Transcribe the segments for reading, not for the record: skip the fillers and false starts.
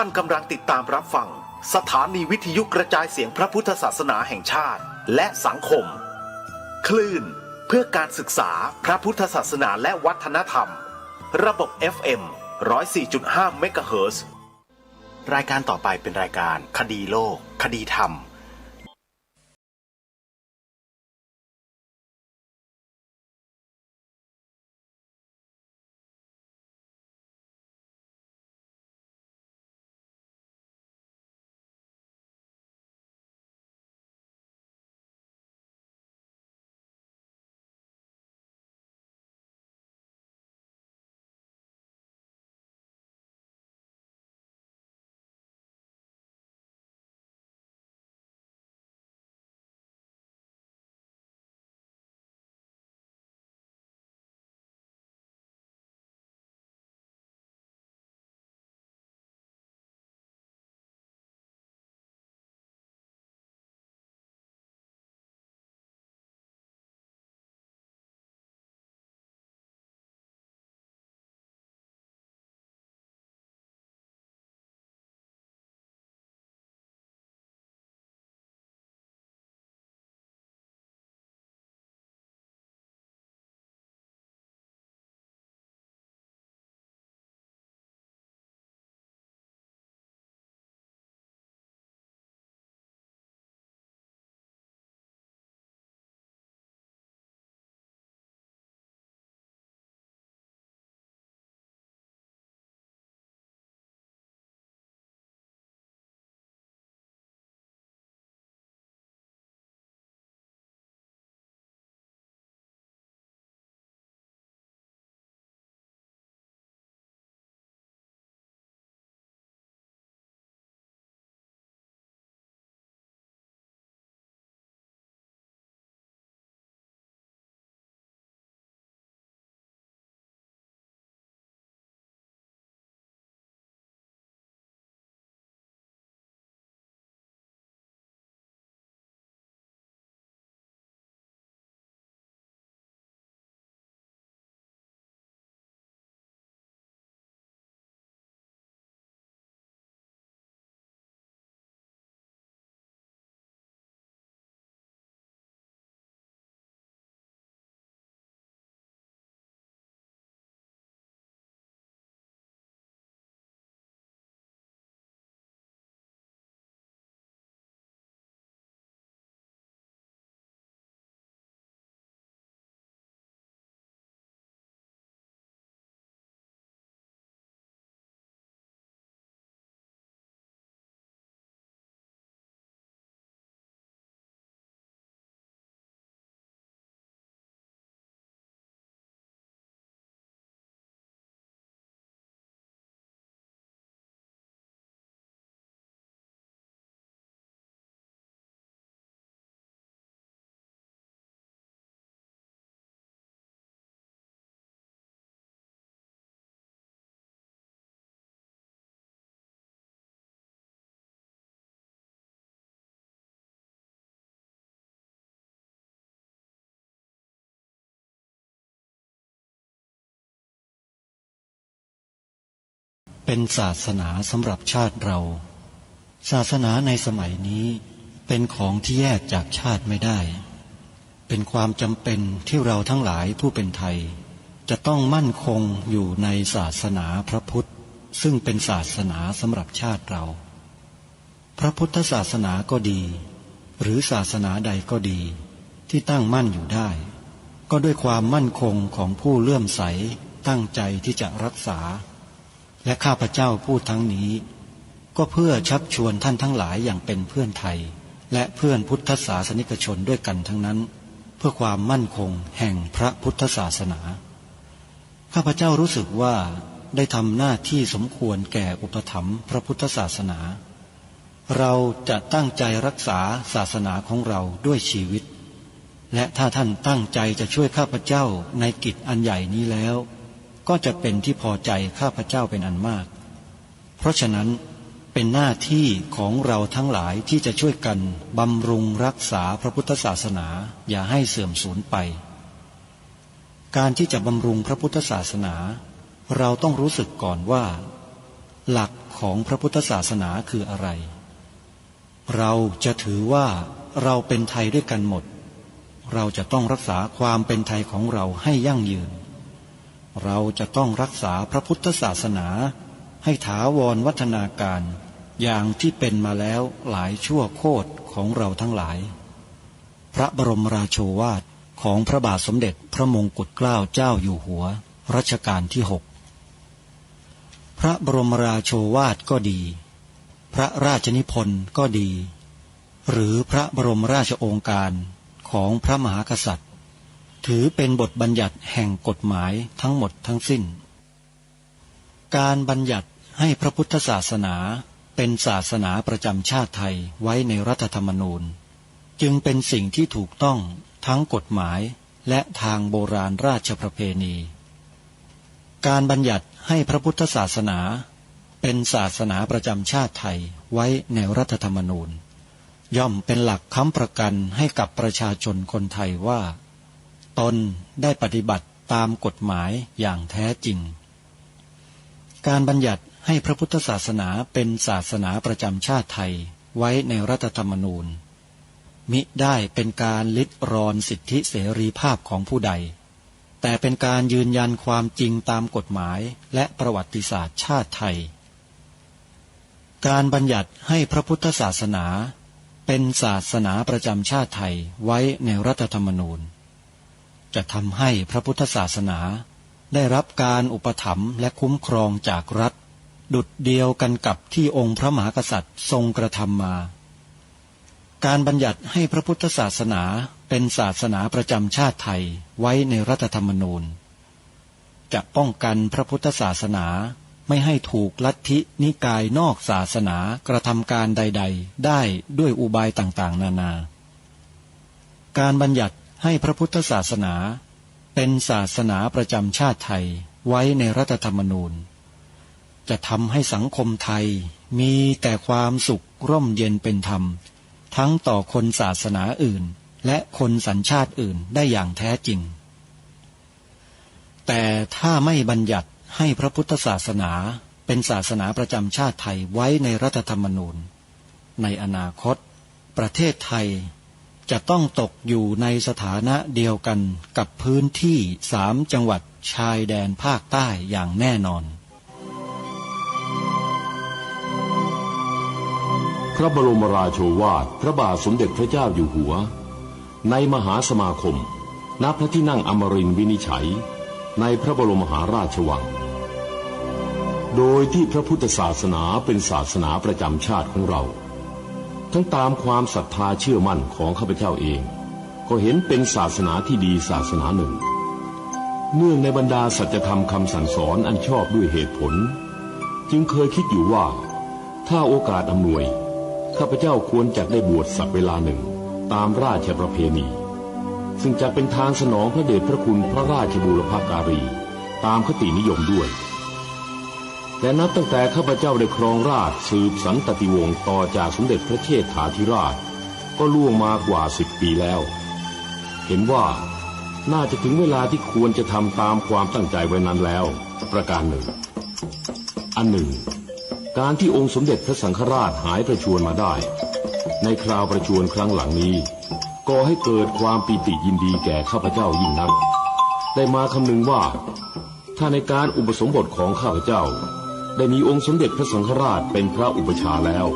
ท่านกำลังติดตามรับฟังสถานีวิทยุกระจายเสียงพระพุทธศาสนาแห่งชาติและสังคมคลื่นเพื่อการศึกษาพระพุทธศาสนาและวัฒนธรรมระบบ FM 104.5 เมกะเฮิรตซ์รายการต่อไปเป็นรายการคดีโลกคดีธรรมเป็นศาสนาสำหรับชาติเราศาสนาในสมัยนี้เป็นของที่แยกจากชาติไม่ได้เป็นความจำเป็นที่เราทั้งหลายผู้เป็นไทยจะต้องมั่นคงอยู่ในศาสนาพระพุทธซึ่งเป็นศาสนาสำหรับชาติเราพระพุทธศาสนาก็ดีหรือศาสนาใดก็ดีที่ตั้งมั่นอยู่ได้ก็ด้วยความมั่นคงของผู้เลื่อมใสตั้งใจที่จะรักษาและข้าพเจ้าพูดทั้งนี้ก็เพื่อชักชวนท่านทั้งหลายอย่างเป็นเพื่อนไทยและเพื่อนพุทธศาสนิกชนด้วยกันทั้งนั้นเพื่อความมั่นคงแห่งพระพุทธศาสนาข้าพเจ้ารู้สึกว่าได้ทำหน้าที่สมควรแก่อุปถัมภ์พระพุทธศาสนาเราจะตั้งใจรักษาศาสนาของเราด้วยชีวิตและถ้าท่านตั้งใจจะช่วยข้าพเจ้าในกิจอันใหญ่นี้แล้วก็จะเป็นที่พอใจข้าพเจ้าเป็นอันมากเพราะฉะนั้นเป็นหน้าที่ของเราทั้งหลายที่จะช่วยกันบำรุงรักษาพระพุทธศาสนาอย่าให้เสื่อมสูญไปการที่จะบำรุงพระพุทธศาสนาเราต้องรู้สึกก่อนว่าหลัก ของพระพุทธศาสนาคืออะไรเราจะถือว่าเราเป็นไทยด้วยกันหมดเราจะต้องรักษาความเป็นไทยของเราให้ยั่งยืนเราจะต้องรักษาพระพุทธศาสนาให้ถาวรวัฒนาการอย่างที่เป็นมาแล้วหลายชั่วโคตรของเราทั้งหลายพระบรมราโชวาทของพระบาทสมเด็จพระมงกุฎเกล้าเจ้าอยู่หัวรัชกาลที่ 6พระบรมราโชวาทก็ดีพระราชนิพนธ์ก็ดีหรือพระบรมราชโองการของพระมหากษัตริย์ถือเป็นบทบัญญัติแห่งกฎหมายทั้งหมดทั้งสิ้นการบัญญัติให้พระพุทธศาสนาเป็นศาสนาประจำชาติไทยไว้ในรัฐธรรมนูญจึงเป็นสิ่งที่ถูกต้องทั้งกฎหมายและทางโบราณราชประเพณีการบัญญัติให้พระพุทธศาสนาเป็นศาสนาประจำชาติไทยไว้ในรัฐธรรมนูญย่อมเป็นหลักค้ำประกันให้กับประชาชนคนไทยว่าตนได้ปฏิบัติตามกฎหมายอย่างแท้จริงการบัญญัติให้พระพุทธศาสนาเป็นศาสนาประจำชาติไทยไว้ในรัฐธรรมนูญมิได้เป็นการลิดรอนสิทธิเสรีภาพของผู้ใดแต่เป็นการยืนยันความจริงตามกฎหมายและประวัติศาสตร์ชาติไทยการบัญญัติให้พระพุทธศาสนาเป็นศาสนาประจำชาติไทยไว้ในรัฐธรรมนูญจะทำให้พระพุทธศาสนาได้รับการอุปถัมภ์และคุ้มครองจากรัฐดุจเดียวกันกับที่องค์พระมหากษัตริย์ทรงกระทำมาการบัญญัติให้พระพุทธศาสนาเป็นศาสนาประจำชาติไทยไว้ในรัฐธรรมนูญจะป้องกันพระพุทธศาสนาไม่ให้ถูกลัทธินิกายนอกศาสนากระทำการใดๆได้ด้วยอุบายต่างๆนานาการบัญญัติให้พระพุทธศาสนาเป็นศาสนาประจำชาติไทยไว้ในรัฐธรรมนูญจะทำให้สังคมไทยมีแต่ความสุขร่มเย็นเป็นธรรมทั้งต่อคนศาสนาอื่นและคนสัญชาติอื่นได้อย่างแท้จริงแต่ถ้าไม่บัญญัติให้พระพุทธศาสนาเป็นศาสนาประจำชาติไทยไว้ในรัฐธรรมนูญในอนาคตประเทศไทยจะต้องตกอยู่ในสถานะเดียวกันกับพื้นที่3 จังหวัดชายแดนภาคใต้อย่างแน่นอนพระบรมราโชวาทพระบาทสมเด็จพระเจ้าอยู่หัวในมหาสมาคมณพระที่นั่งอมรินทร์วินิจฉัยในพระบรมมหาราชวังโดยที่พระพุทธศาสนาเป็นศาสนาประจำชาติของเราทั้งตามความศรัทธาเชื่อมั่นของข้าพเจ้าเองก็เห็นเป็นศาสนาที่ดีศาสนาหนึ่งเนื่องในบรรดาสัจธรรมคำสั่งสอนอันชอบด้วยเหตุผลจึงเคยคิดอยู่ว่าถ้าโอกาสอำนวยข้าพเจ้าควรจะได้บวชสักเวลาหนึ่งตามราชประเพณีซึ่งจะเป็นทางสนองพระเดชพระคุณพระราชบูรพการีตามคตินิยมด้วยแต่นับตั้งแต่ข้าพเจ้าได้ครองราชย์สืบสันตติวงศ์ต่อจากสมเด็จพระเชษฐาธิราชก็ล่วงมากว่า10 ปีแล้วเห็นว่าน่าจะถึงเวลาที่ควรจะทำตามความตั้งใจไว้นั้นแล้วประการหนึ่งอันหนึ่งการที่องค์สมเด็จพระสังฆราชหายประชวรมาได้ในคราวประชวรครั้งหลังนี้ก่อให้เกิดความปีติยินดีแก่ข้าพเจ้ายิ่งนักได้มาคำนึงว่าถ้าในการอุปสมบทของข้าพเจ้าได้มีองค์สมเด็จพระสังฆราชเป็นพระอุปชฌาย์แล้ว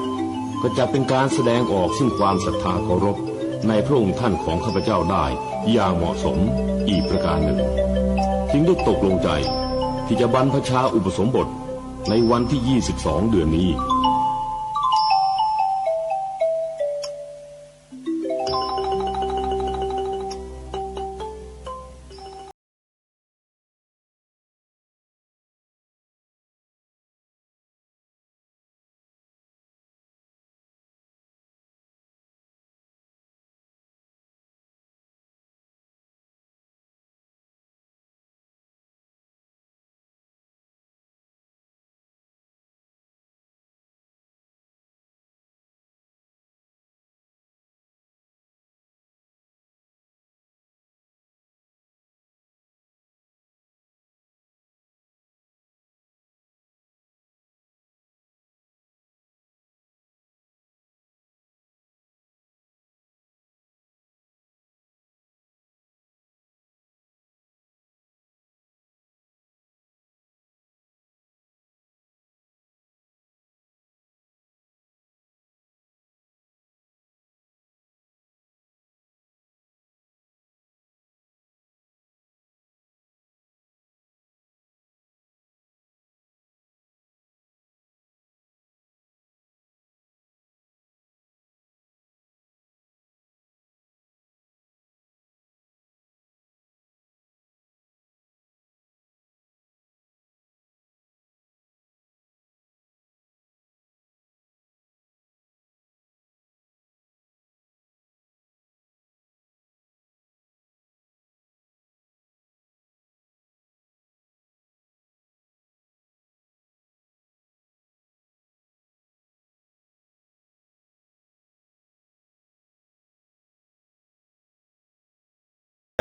ก็จะเป็นการแสดงออกซึ่งความศรัทธาเคารพในพระองค์ท่านของข้าพเจ้าได้อย่างเหมาะสมอีกประการหนึ่งจึงได้ตกลงใจที่จะบรรพชาอุปสมบทในวันที่ 22 เดือนนี้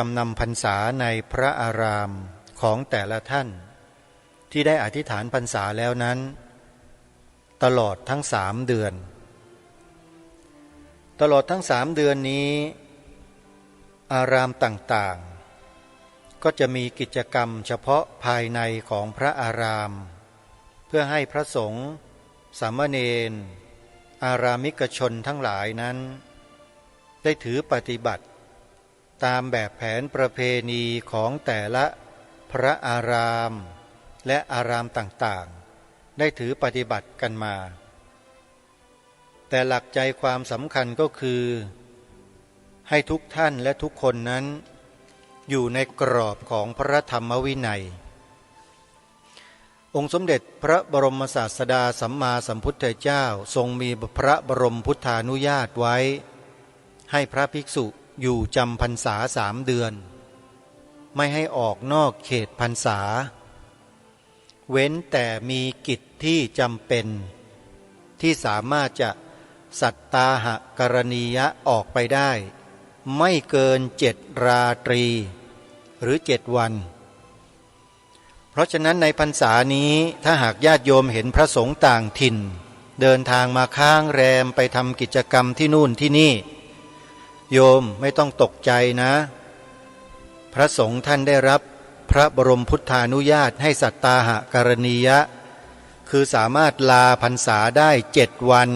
จำนำพรรษาในพระอารามของแต่ละท่านที่ได้อธิษฐานพรรษาแล้วนั้นตลอดทั้ง3 เดือนตลอดทั้ง3 เดือนนี้อารามต่างๆก็จะมีกิจกรรมเฉพาะภายในของพระอารามเพื่อให้พระสงฆ์สามเณรอารามิกชนทั้งหลายนั้นได้ถือปฏิบัติตามแบบแผนประเพณีของแต่ละพระอารามและอารามต่างๆได้ถือปฏิบัติกันมาแต่หลักใจความสำคัญก็คือให้ทุกท่านและทุกคนนั้นอยู่ในกรอบของพระธรรมวินัยองค์สมเด็จพระบรมศาสดาสัมมาสัมพุทธเจ้าทรงมีพระบรมพุทธานุญาตไว้ให้พระภิกษุอยู่จำพรรษา3 เดือนไม่ให้ออกนอกเขตพรรษาเว้นแต่มีกิจที่จำเป็นที่สามารถจะสัตตาหกรณียะออกไปได้ไม่เกิน7 ราตรีหรือ7 วันเพราะฉะนั้นในพรรษานี้ถ้าหากญาติโยมเห็นพระสงฆ์ต่างถิ่นเดินทางมาค้างแรมไปทำกิจกรรมที่นู่นที่นี่โยมไม่ต้องตกใจนะพระสงฆ์ท่านได้รับพระบรมพุทธานุญาตให้สัตตาหกรณียะคือสามารถลาพรรษาได้7 วัน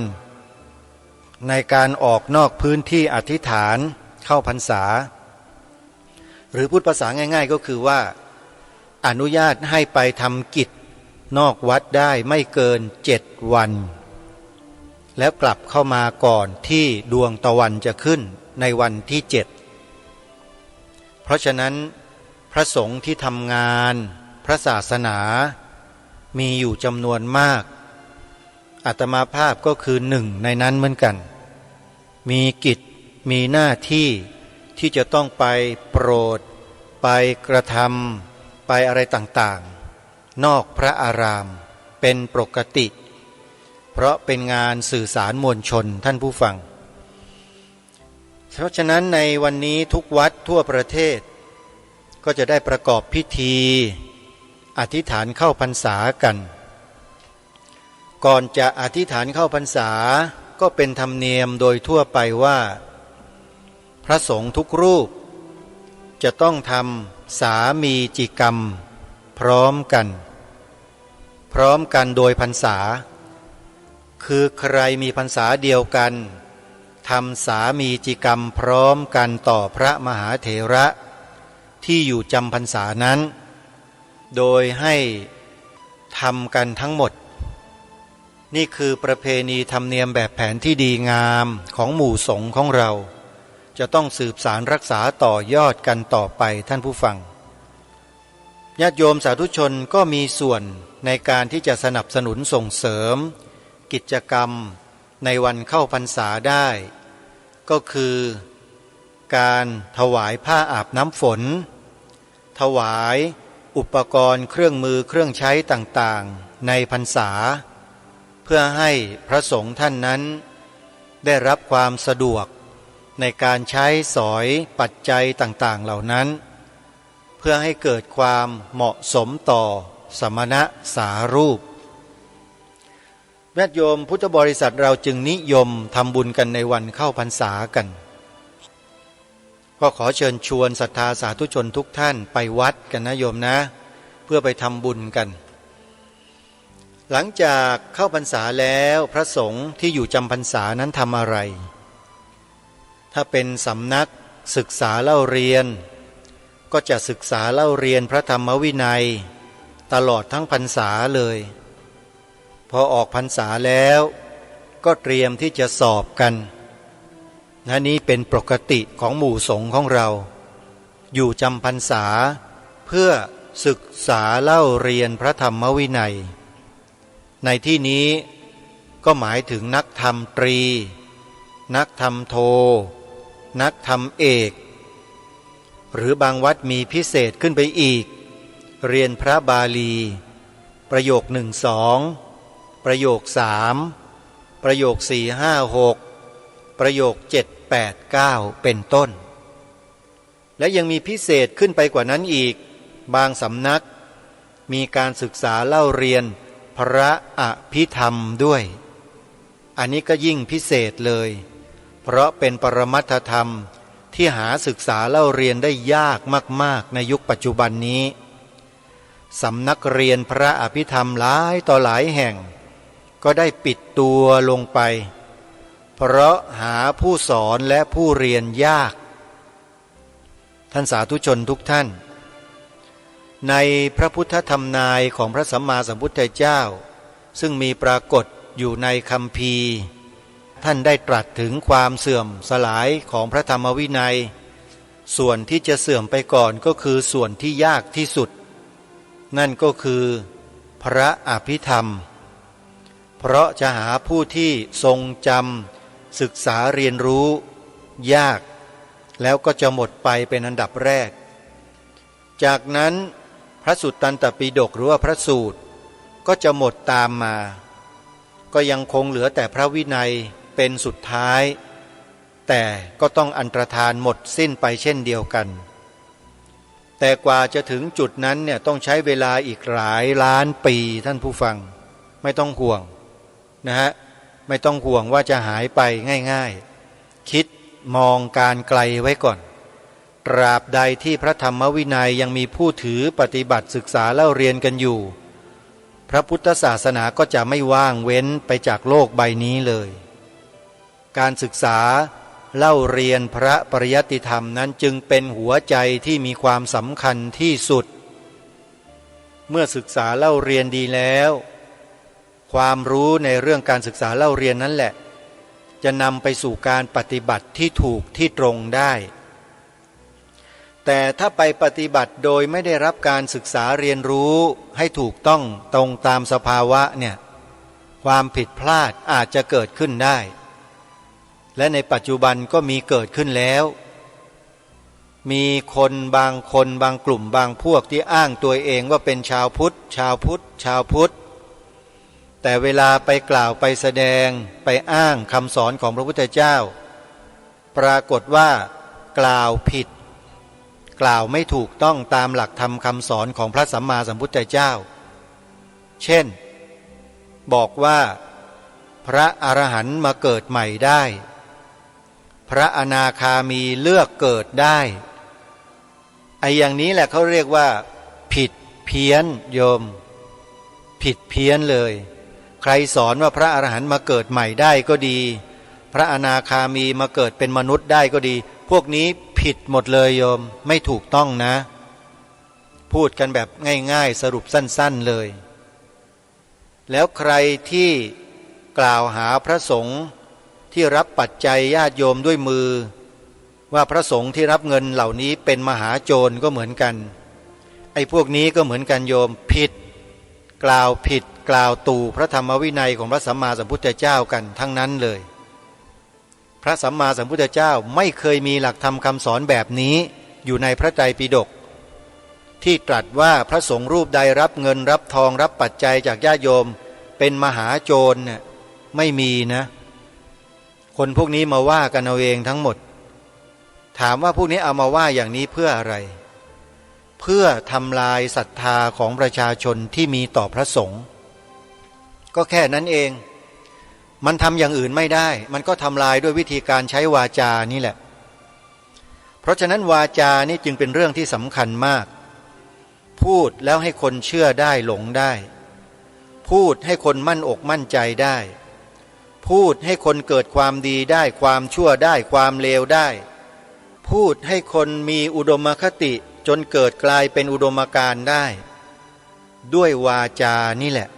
ในการออกนอกพื้นที่อธิษฐานเข้าพรรษาหรือพูดภาษาง่ายๆก็คือว่าอนุญาตให้ไปทำกิจนอกวัดได้ไม่เกิน7 วันแล้วกลับเข้ามาก่อนที่ดวงตะวันจะขึ้นในวันที่7เพราะฉะนั้นพระสงฆ์ที่ทำงานพระศาสนามีอยู่จำนวนมากอาตมาภาพก็คือ1 ในนั้นเหมือนกันมีกิจมีหน้าที่ที่จะต้องไปโปรดไปกระทำไปอะไรต่างๆนอกพระอารามเป็นปกติเพราะเป็นงานสื่อสารมวลชนท่านผู้ฟังเพราะฉะนั้นในวันนี้ทุกวัดทั่วประเทศก็จะได้ประกอบพิธีอธิษฐานเข้าพรรษากันก่อนจะอธิษฐานเข้าพรรษาก็เป็นธรรมเนียมโดยทั่วไปว่าพระสงฆ์ทุกรูปจะต้องทำสามีจิกรรมพร้อมกันโดยพรรษาคือใครมีพรรษาเดียวกันทำสามีจิกรรมพร้อมกันต่อพระมหาเถระที่อยู่จำพรรษานั้นโดยให้ทำกันทั้งหมดนี่คือประเพณีธรรมเนียมแบบแผนที่ดีงามของหมู่สงฆ์ของเราจะต้องสืบสารรักษาต่อยอดกันต่อไปท่านผู้ฟังญาติโยมสาธุชนก็มีส่วนในการที่จะสนับสนุนส่งเสริมกิจกรรมในวันเข้าพรรษาได้ก็คือการถวายผ้าอาบน้ำฝนถวายอุปกรณ์เครื่องมือเครื่องใช้ต่างๆในพรรษาเพื่อให้พระสงฆ์ท่านนั้นได้รับความสะดวกในการใช้สอยปัจจัยต่างๆเหล่านั้นเพื่อให้เกิดความเหมาะสมต่อสมณะสารูปญาติโยมพุทธบริษัทเราจึงนิยมทำบุญกันในวันเข้าพรรษากันก็ขอเชิญชวนศรัทธาสาธุชนทุกท่านไปวัดกันนะโยมนะเพื่อไปทำบุญกันหลังจากเข้าพรรษาแล้วพระสงฆ์ที่อยู่จำพรรษานั้นทำอะไรถ้าเป็นสำนักศึกษาเล่าเรียนก็จะศึกษาเล่าเรียนพระธรรมวินัยตลอดทั้งพรรษาเลยพอออกพรรษาแล้วก็เตรียมที่จะสอบกันนี้เป็นปกติของหมู่สงฆ์ของเราอยู่จำพรรษาเพื่อศึกษาเล่าเรียนพระธรรมวินัยในที่นี้ก็หมายถึงนักธรรมตรีนักธรรมโทนักธรรมเอกหรือบางวัดมีพิเศษขึ้นไปอีกเรียนพระบาลีประโยค1-2ประโยค3ประโยค4-5-6ประโยค7-8-9เป็นต้น และยังมีพิเศษขึ้นไปกว่านั้นอีกบางสำนักมีการศึกษาเล่าเรียนพระอภิธรรมด้วยอันนี้ก็ยิ่งพิเศษเลยเพราะเป็นปรมัตถธรรมที่หาศึกษาเล่าเรียนได้ยากมากๆในยุคปัจจุบันนี้สำนักเรียนพระอภิธรรมหลายต่อหลายแห่งก็ได้ปิดตัวลงไปเพราะหาผู้สอนและผู้เรียนยากท่านสาธุชนทุกท่านในพระพุทธธรรมนายของพระสัมมาสัมพุทธเจ้าซึ่งมีปรากฏอยู่ในคัมภีร์ท่านได้ตรัสถึงความเสื่อมสลายของพระธรรมวินัยส่วนที่จะเสื่อมไปก่อนก็คือส่วนที่ยากที่สุดนั่นก็คือพระอภิธรรมเพราะจะหาผู้ที่ทรงจำศึกษาเรียนรู้ยากแล้วก็จะหมดไปเป็นอันดับแรกจากนั้นพระสุตตันตปิฎกหรือว่าพระสูตรก็จะหมดตามมาก็ยังคงเหลือแต่พระวินัยเป็นสุดท้ายแต่ก็ต้องอันตรธานหมดสิ้นไปเช่นเดียวกันแต่กว่าจะถึงจุดนั้นเนี่ยต้องใช้เวลาอีกหลายล้านปีท่านผู้ฟังไม่ต้องห่วงนะฮะไม่ต้องห่วงว่าจะหายไปง่ายๆคิดมองการไกลไว้ก่อนตราบใดที่พระธรรมวินัยยังมีผู้ถือปฏิบัติศึกษาเล่าเรียนกันอยู่พระพุทธศาสนาก็จะไม่ว่างเว้นไปจากโลกใบนี้เลยการศึกษาเล่าเรียนพระปริยัติธรรมนั้นจึงเป็นหัวใจที่มีความสำคัญที่สุดเมื่อศึกษาเล่าเรียนดีแล้วความรู้ในเรื่องการศึกษาเล่าเรียนนั้นแหละจะนำไปสู่การปฏิบัติที่ถูกที่ตรงได้แต่ถ้าไปปฏิบัติโดยไม่ได้รับการศึกษาเรียนรู้ให้ถูกต้องตรงตามสภาวะเนี่ยความผิดพลาดอาจจะเกิดขึ้นได้และในปัจจุบันก็มีเกิดขึ้นแล้วมีคนบางคนบางกลุ่มบางพวกที่อ้างตัวเองว่าเป็นชาวพุทธแต่เวลาไปกล่าวไปแสดงไปอ้างคำสอนของพระพุทธเจ้าปรากฏว่ากล่าวผิดกล่าวไม่ถูกต้องตามหลักธรรมคำสอนของพระสัมมาสัมพุทธเจ้าเช่นบอกว่าพระอรหันต์มาเกิดใหม่ได้พระอนาคามีเลือกเกิดได้ไอ้อย่างนี้แหละเขาเรียกว่าผิดเพี้ยนโยมผิดเพี้ยนเลยใครสอนว่าพระอรหันต์มาเกิดใหม่ได้ก็ดีพระอนาคามีมาเกิดเป็นมนุษย์ได้ก็ดีพวกนี้ผิดหมดเลยโยมไม่ถูกต้องนะพูดกันแบบง่ายๆสรุปสั้นๆเลยแล้วใครที่กล่าวหาพระสงฆ์ที่รับปัจจัยญาติโยมด้วยมือว่าพระสงฆ์ที่รับเงินเหล่านี้เป็นมหาโจรก็เหมือนกันไอ้พวกนี้ก็เหมือนกันโยมผิดกล่าวผิดกล่าวตู่พระธรรมวินัยของพระสัมมาสัมพุทธเจ้ากันทั้งนั้นเลยพระสัมมาสัมพุทธเจ้าไม่เคยมีหลักธรรมคำสอนแบบนี้อยู่ในพระไตรปิฎกที่ตรัสว่าพระสงฆ์รูปใดรับเงินรับทองรับปัจจัยจากญาติโยมเป็นมหาโจรเนี่ยไม่มีนะคนพวกนี้มาว่ากันเอาเองทั้งหมดถามว่าพวกนี้เอามาว่าอย่างนี้เพื่ออะไรเพื่อทำลายศรัทธาของประชาชนที่มีต่อพระสงฆ์ก็แค่นั้นเองมันทำอย่างอื่นไม่ได้มันก็ทำลายด้วยวิธีการใช้วาจานี่แหละเพราะฉะนั้นวาจานี่จึงเป็นเรื่องที่สำคัญมากพูดแล้วให้คนเชื่อได้หลงได้พูดให้คนมั่นอกมั่นใจได้พูดให้คนเกิดความดีได้ความชั่วได้ความเลวได้พูดให้คนมีอุดมคติจนเกิดกลายเป็นอุดมการณ์ได้ด้วยวาจานี่แหละ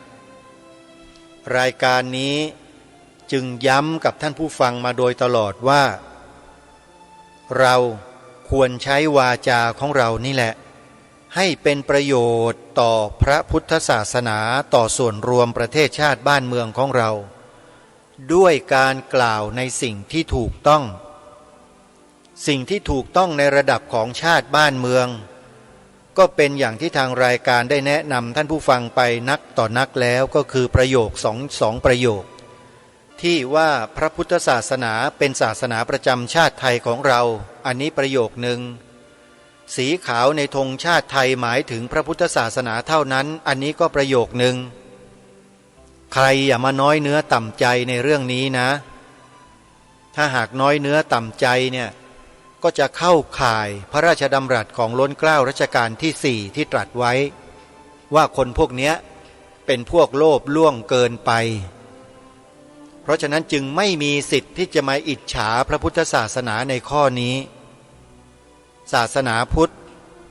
รายการนี้จึงย้ำกับท่านผู้ฟังมาโดยตลอดว่าเราควรใช้วาจาของเรานี่แหละให้เป็นประโยชน์ต่อพระพุทธศาสนาต่อส่วนรวมประเทศชาติบ้านเมืองของเราด้วยการกล่าวในสิ่งที่ถูกต้องสิ่งที่ถูกต้องในระดับของชาติบ้านเมืองก็เป็นอย่างที่ทางรายการได้แนะนำท่านผู้ฟังไปนักต่อนักแล้วก็คือประโยคสองประโยคที่ว่าพระพุทธศาสนาเป็นศาสนาประจำชาติไทยของเราอันนี้ประโยคหนึ่ง สีขาวในธงชาติไทยหมายถึงพระพุทธศาสนาเท่านั้นอันนี้ก็ประโยคนึงใครอย่ามาน้อยเนื้อต่ำใจในเรื่องนี้นะถ้าหากน้อยเนื้อต่ำใจเนี่ยก็จะเข้าข่ายพระราชดำรัสของล้นเกล้ารัชกาลที่ 4ที่ตรัสไว้ว่าคนพวกเนี้ยเป็นพวกโลภล่วงเกินไปเพราะฉะนั้นจึงไม่มีสิทธิ์ที่จะมาอิจฉาพระพุทธศาสนาในข้อนี้ศาสนาพุทธ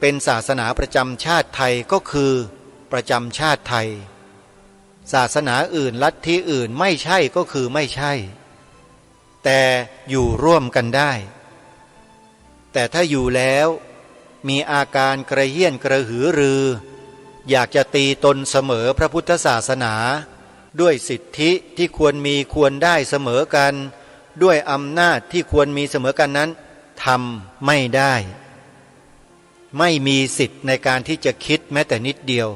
เป็นศาสนาประจำชาติไทยก็คือประจำชาติไทยศาสนาอื่นลัทธิอื่นไม่ใช่ก็คือไม่ใช่แต่อยู่ร่วมกันได้แต่ถ้าอยู่แล้วมีอาการกระเหี้ยนกระหือรืออยากจะตีตนเสมอพระพุทธศาสนาด้วยสิทธิที่ควรมีควรได้เสมอกันด้วยอำนาจที่ควรมีเสมอกันนั้นทำไม่ได้ไม่มีสิทธิ์ในการที่จะคิดแม้แต่นิดเดียว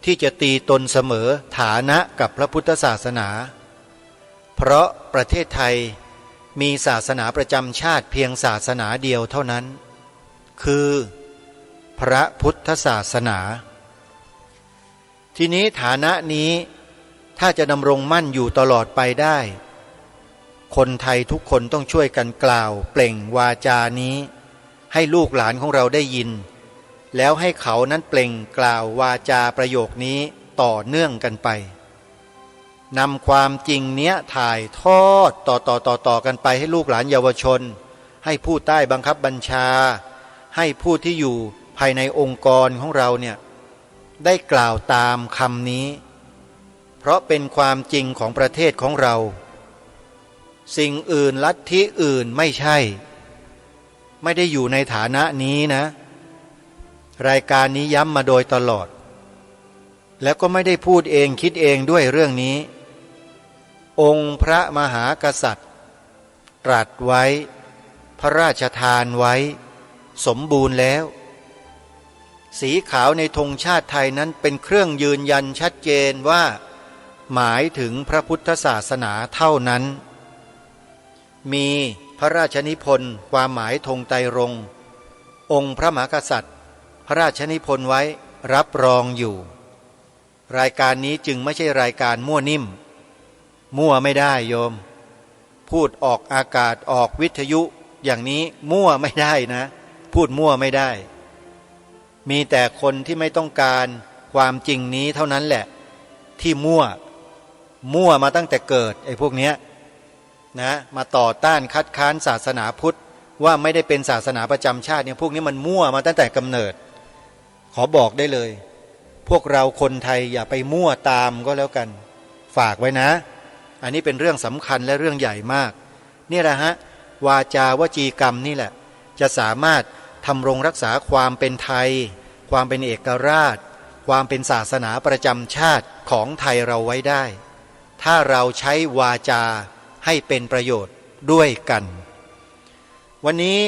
ที่จะตีตนเสมอฐานะกับพระพุทธศาสนาเพราะประเทศไทยมีศาสนาประจำชาติเพียงศาสนาเดียวเท่านั้นคือพระพุทธศาสนาทีนี้ฐานะนี้ถ้าจะดำรงมั่นอยู่ตลอดไปได้คนไทยทุกคนต้องช่วยกันกล่าวเปล่งวาจานี้ให้ลูกหลานของเราได้ยินแล้วให้เขานั้นเปล่งกล่าววาจาประโยคนี้ต่อเนื่องกันไปนำความจริงเนี้ยถ่ายทอดต่อกันไปให้ลูกหลานเยาวชนให้ผู้ใต้บังคับบัญชาให้ผู้ที่อยู่ภายในองค์กรของเราเนี่ยได้กล่าวตามคำนี้เพราะเป็นความจริงของประเทศของเราสิ่งอื่นลัทธิอื่นไม่ใช่ไม่ได้อยู่ในฐานะนี้นะรายการนี้ย้ำมาโดยตลอดแล้วก็ไม่ได้พูดเองคิดเองด้วยเรื่องนี้องค์พระมหากษัตริย์ตรัสไว้พระราชทานไว้สมบูรณ์แล้วสีขาวในธงชาติไทยนั้นเป็นเครื่องยืนยันชัดเจนว่าหมายถึงพระพุทธศาสนาเท่านั้นมีพระราชนิพนธ์ความหมายธงไตรรงค์องค์พระมหากษัตริย์พระราชนิพนธ์ไว้รับรองอยู่รายการนี้จึงไม่ใช่รายการมั่วนิ่มมั่วไม่ได้โยมพูดออกอากาศออกวิทยุอย่างนี้มั่วไม่ได้นะพูดมั่วไม่ได้มีแต่คนที่ไม่ต้องการความจริงนี้เท่านั้นแหละที่มั่วมาตั้งแต่เกิดไอ้พวกเนี้ยนะมาต่อต้านคัดค้านศาสนาพุทธว่าไม่ได้เป็นศาสนาประจำชาติเนี่ยพวกนี้มันมั่วมาตั้งแต่กำเนิดขอบอกได้เลยพวกเราคนไทยอย่าไปมั่วตามก็แล้วกันฝากไว้นะอันนี้เป็นเรื่องสำคัญและเรื่องใหญ่มากนี่แหละฮะวาจาวจีกรรมนี่แหละจะสามารถทำรงรักษาความเป็นไทยความเป็นเอกราชความเป็นศาสนาประจำชาติของไทยเราไว้ได้ถ้าเราใช้วาจาให้เป็นประโยชน์ด้วยกันวันนี้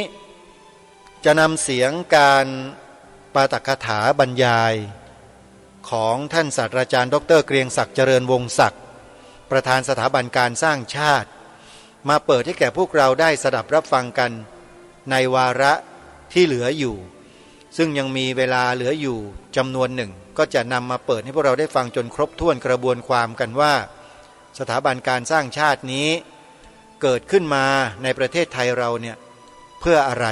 จะนำเสียงการปาฐกถาบรรยายของท่านศาสตราจารย์ดร.เกรียงศักดิ์เจริญวงศ์ศักดิ์ประธานสถาบันการสร้างชาติมาเปิดให้แก่พวกเราได้สดับรับฟังกันในวาระที่เหลืออยู่ซึ่งยังมีเวลาเหลืออยู่จำนวนหนึ่งก็จะนำมาเปิดให้พวกเราได้ฟังจนครบถ้วนกระบวนความกันว่าสถาบันการสร้างชาตินี้เกิดขึ้นมาในประเทศไทยเราเนี่ยเพื่ออะไร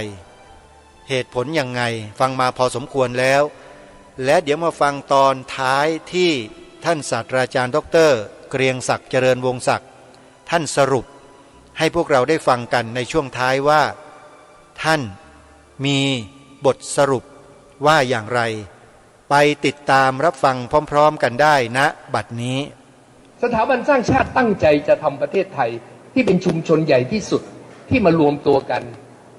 เหตุผลยังไงฟังมาพอสมควรแล้วและเดี๋ยวมาฟังตอนท้ายที่ท่านศาสตราจารย์ดร.เกรียงศักดิ์เจริญวงศ์ศักดิ์ท่านสรุปให้พวกเราได้ฟังกันในช่วงท้ายว่าท่านมีบทสรุปว่าอย่างไรไปติดตามรับฟังพร้อมๆกันได้ณบัดนี้สถาบันสร้างชาติตั้งใจจะทำประเทศไทยที่เป็นชุมชนใหญ่ที่สุดที่มารวมตัวกัน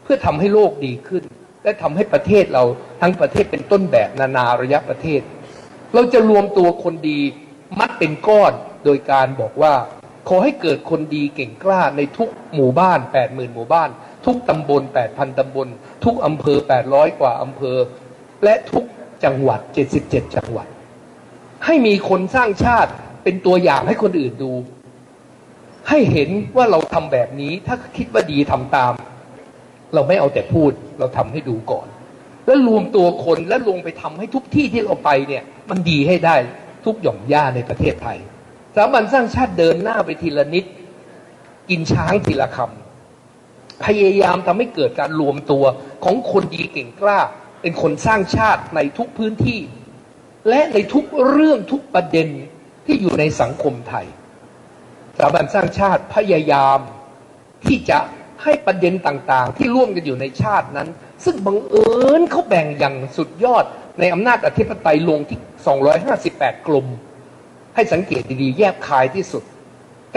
เพื่อทำให้โลกดีขึ้นและทำให้ประเทศเราทั้งประเทศเป็นต้นแบบนานาระยะประเทศเราจะรวมตัวคนดีมัดเป็นก้อนโดยการบอกว่าขอให้เกิดคนดีเก่งกล้าในทุกหมู่บ้าน 80,000 หมู่บ้านทุกตำบล 8,000 ตำบลทุกอำเภอ800 กว่าอำเภอและทุกจังหวัด77 จังหวัดให้มีคนสร้างชาติเป็นตัวอย่างให้คนอื่นดูให้เห็นว่าเราทำแบบนี้ถ้าคิดว่าดีทำตามเราไม่เอาแต่พูดเราทำให้ดูก่อน แล้วรวมตัวคนและลงไปทำให้ทุกที่ที่เราไปเนี่ยมันดีให้ได้ทุกหย่อมย่าในประเทศไทยสถาบันสร้างชาติเดินหน้าไปทีละนิดกินช้างทีละคำพยายามทำให้เกิดการรวมตัวของคนดีเก่งกล้าเป็นคนสร้างชาติในทุกพื้นที่และในทุกเรื่องทุกประเด็นที่อยู่ในสังคมไทยสถาบันสร้างชาติพยายามที่จะให้ประเด็นต่างๆที่ร่วมกันอยู่ในชาตินั้นซึ่งบังเอิญเขาแบ่งอย่างสุดยอดในอำนาจอธิปไตยลงที่258กลุ่มให้สังเกตดีๆแยบคายที่สุด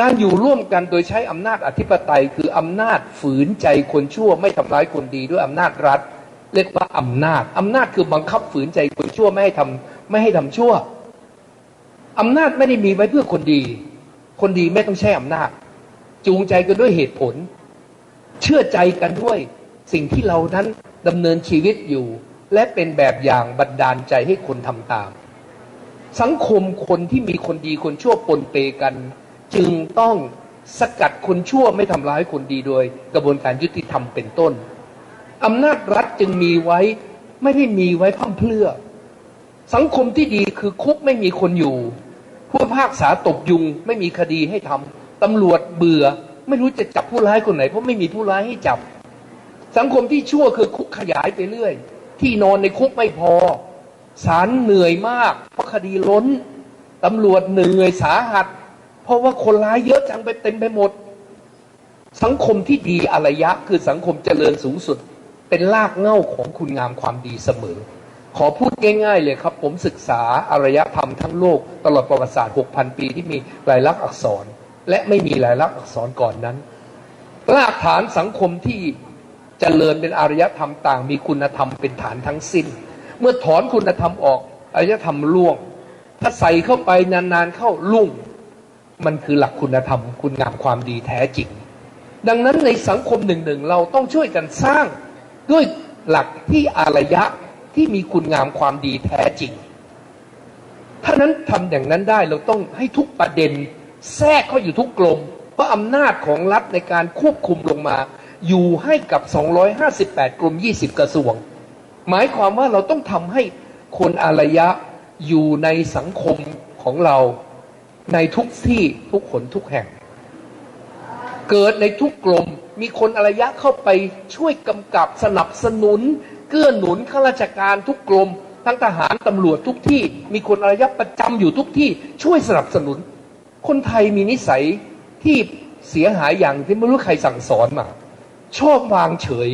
การอยู่ร่วมกันโดยใช้อำนาจอธิปไตยคืออำนาจฝืนใจคนชั่วไม่ทำร้ายคนดีด้วยอำนาจรัฐเรียกว่าอำนาจคือบังคับฝืนใจคนชั่วไม่ให้ทำชั่วอำนาจไม่ได้มีไว้เพื่อคนดีคนดีไม่ต้องใช้อำนาจจูงใจกันด้วยเหตุผลเชื่อใจกันด้วยสิ่งที่เรานั้นดำเนินชีวิตอยู่และเป็นแบบอย่างบันดาลใจให้คนทำตามสังคมคนที่มีคนดีคนชั่วปนเปกันจึงต้องสกัดคนชั่วไม่ทำร้ายคนดีโดยกระบวนการยุติธรรมเป็นต้นอำนาจรัฐจึงมีไว้ไม่ได้มีไว้พร่ำเพรื่อสังคมที่ดีคือคุกไม่มีคนอยู่ผู้พิพากษาตบยุงไม่มีคดีให้ทำตำรวจเบื่อไม่รู้จะจับผู้ร้ายคนไหนเพราะไม่มีผู้ร้ายให้จับสังคมที่ชั่วคือคุกขยายไปเรื่อยที่นอนในคุกไม่พอศาลเหนื่อยมากเพราะคดีล้นตำรวจเหนื่อยสาหัสเพราะว่าคนร้ายเยอะจังไปเต็มไปหมดสังคมที่ดีอารยะคือสังคมเจริญสูงสุดเป็นรากเหง้าของคุณงามความดีเสมอขอพูดง่ายๆเลยครับผมศึกษาอารยธรรมทั้งโลกตลอดประวัติศาสตร์ 6,000 ปีที่มีลายลักษณ์อักษรและไม่มีลายลักษณ์อักษรก่อนนั้นรากฐานสังคมที่เจริญเป็นอารยธรรมต่างมีคุณธรรมเป็นฐานทั้งสิ้นเมื่อถอนคุณธรรมออกอารยธรรมล่วงถ้าใส่เข้าไปนานๆเข้าลุ่งมันคือหลักคุณธรรมคุณงามความดีแท้จริงดังนั้นในสังคมหนึ่งเราต้องช่วยกันสร้างด้วยหลักที่อารยะที่มีคุณงามความดีแท้จริงถ้านั้นทำอย่างนั้นได้เราต้องให้ทุกประเด็นแทรกเข้าอยู่ทุกกลมเพราะอำนาจของรัฐในการควบคุมลงมาอยู่ให้กับ258กรม20กระทรวงหมายความว่าเราต้องทำให้คนอารยะอยู่ในสังคมของเราในทุกที่ทุกคนทุกแห่งเกิดในทุกกรมมีคนอารยะเข้าไปช่วยกำกับสนับสนุนเกื้อหนุนข้าราชการทุกกรมทั้งทหารตำรวจทุกที่มีคนอารยะประจำอยู่ทุกที่ช่วยสนับสนุนคนไทยมีนิสัยที่เสียหายอย่างที่ไม่รู้ใครสั่งสอนมาชอบวางเฉย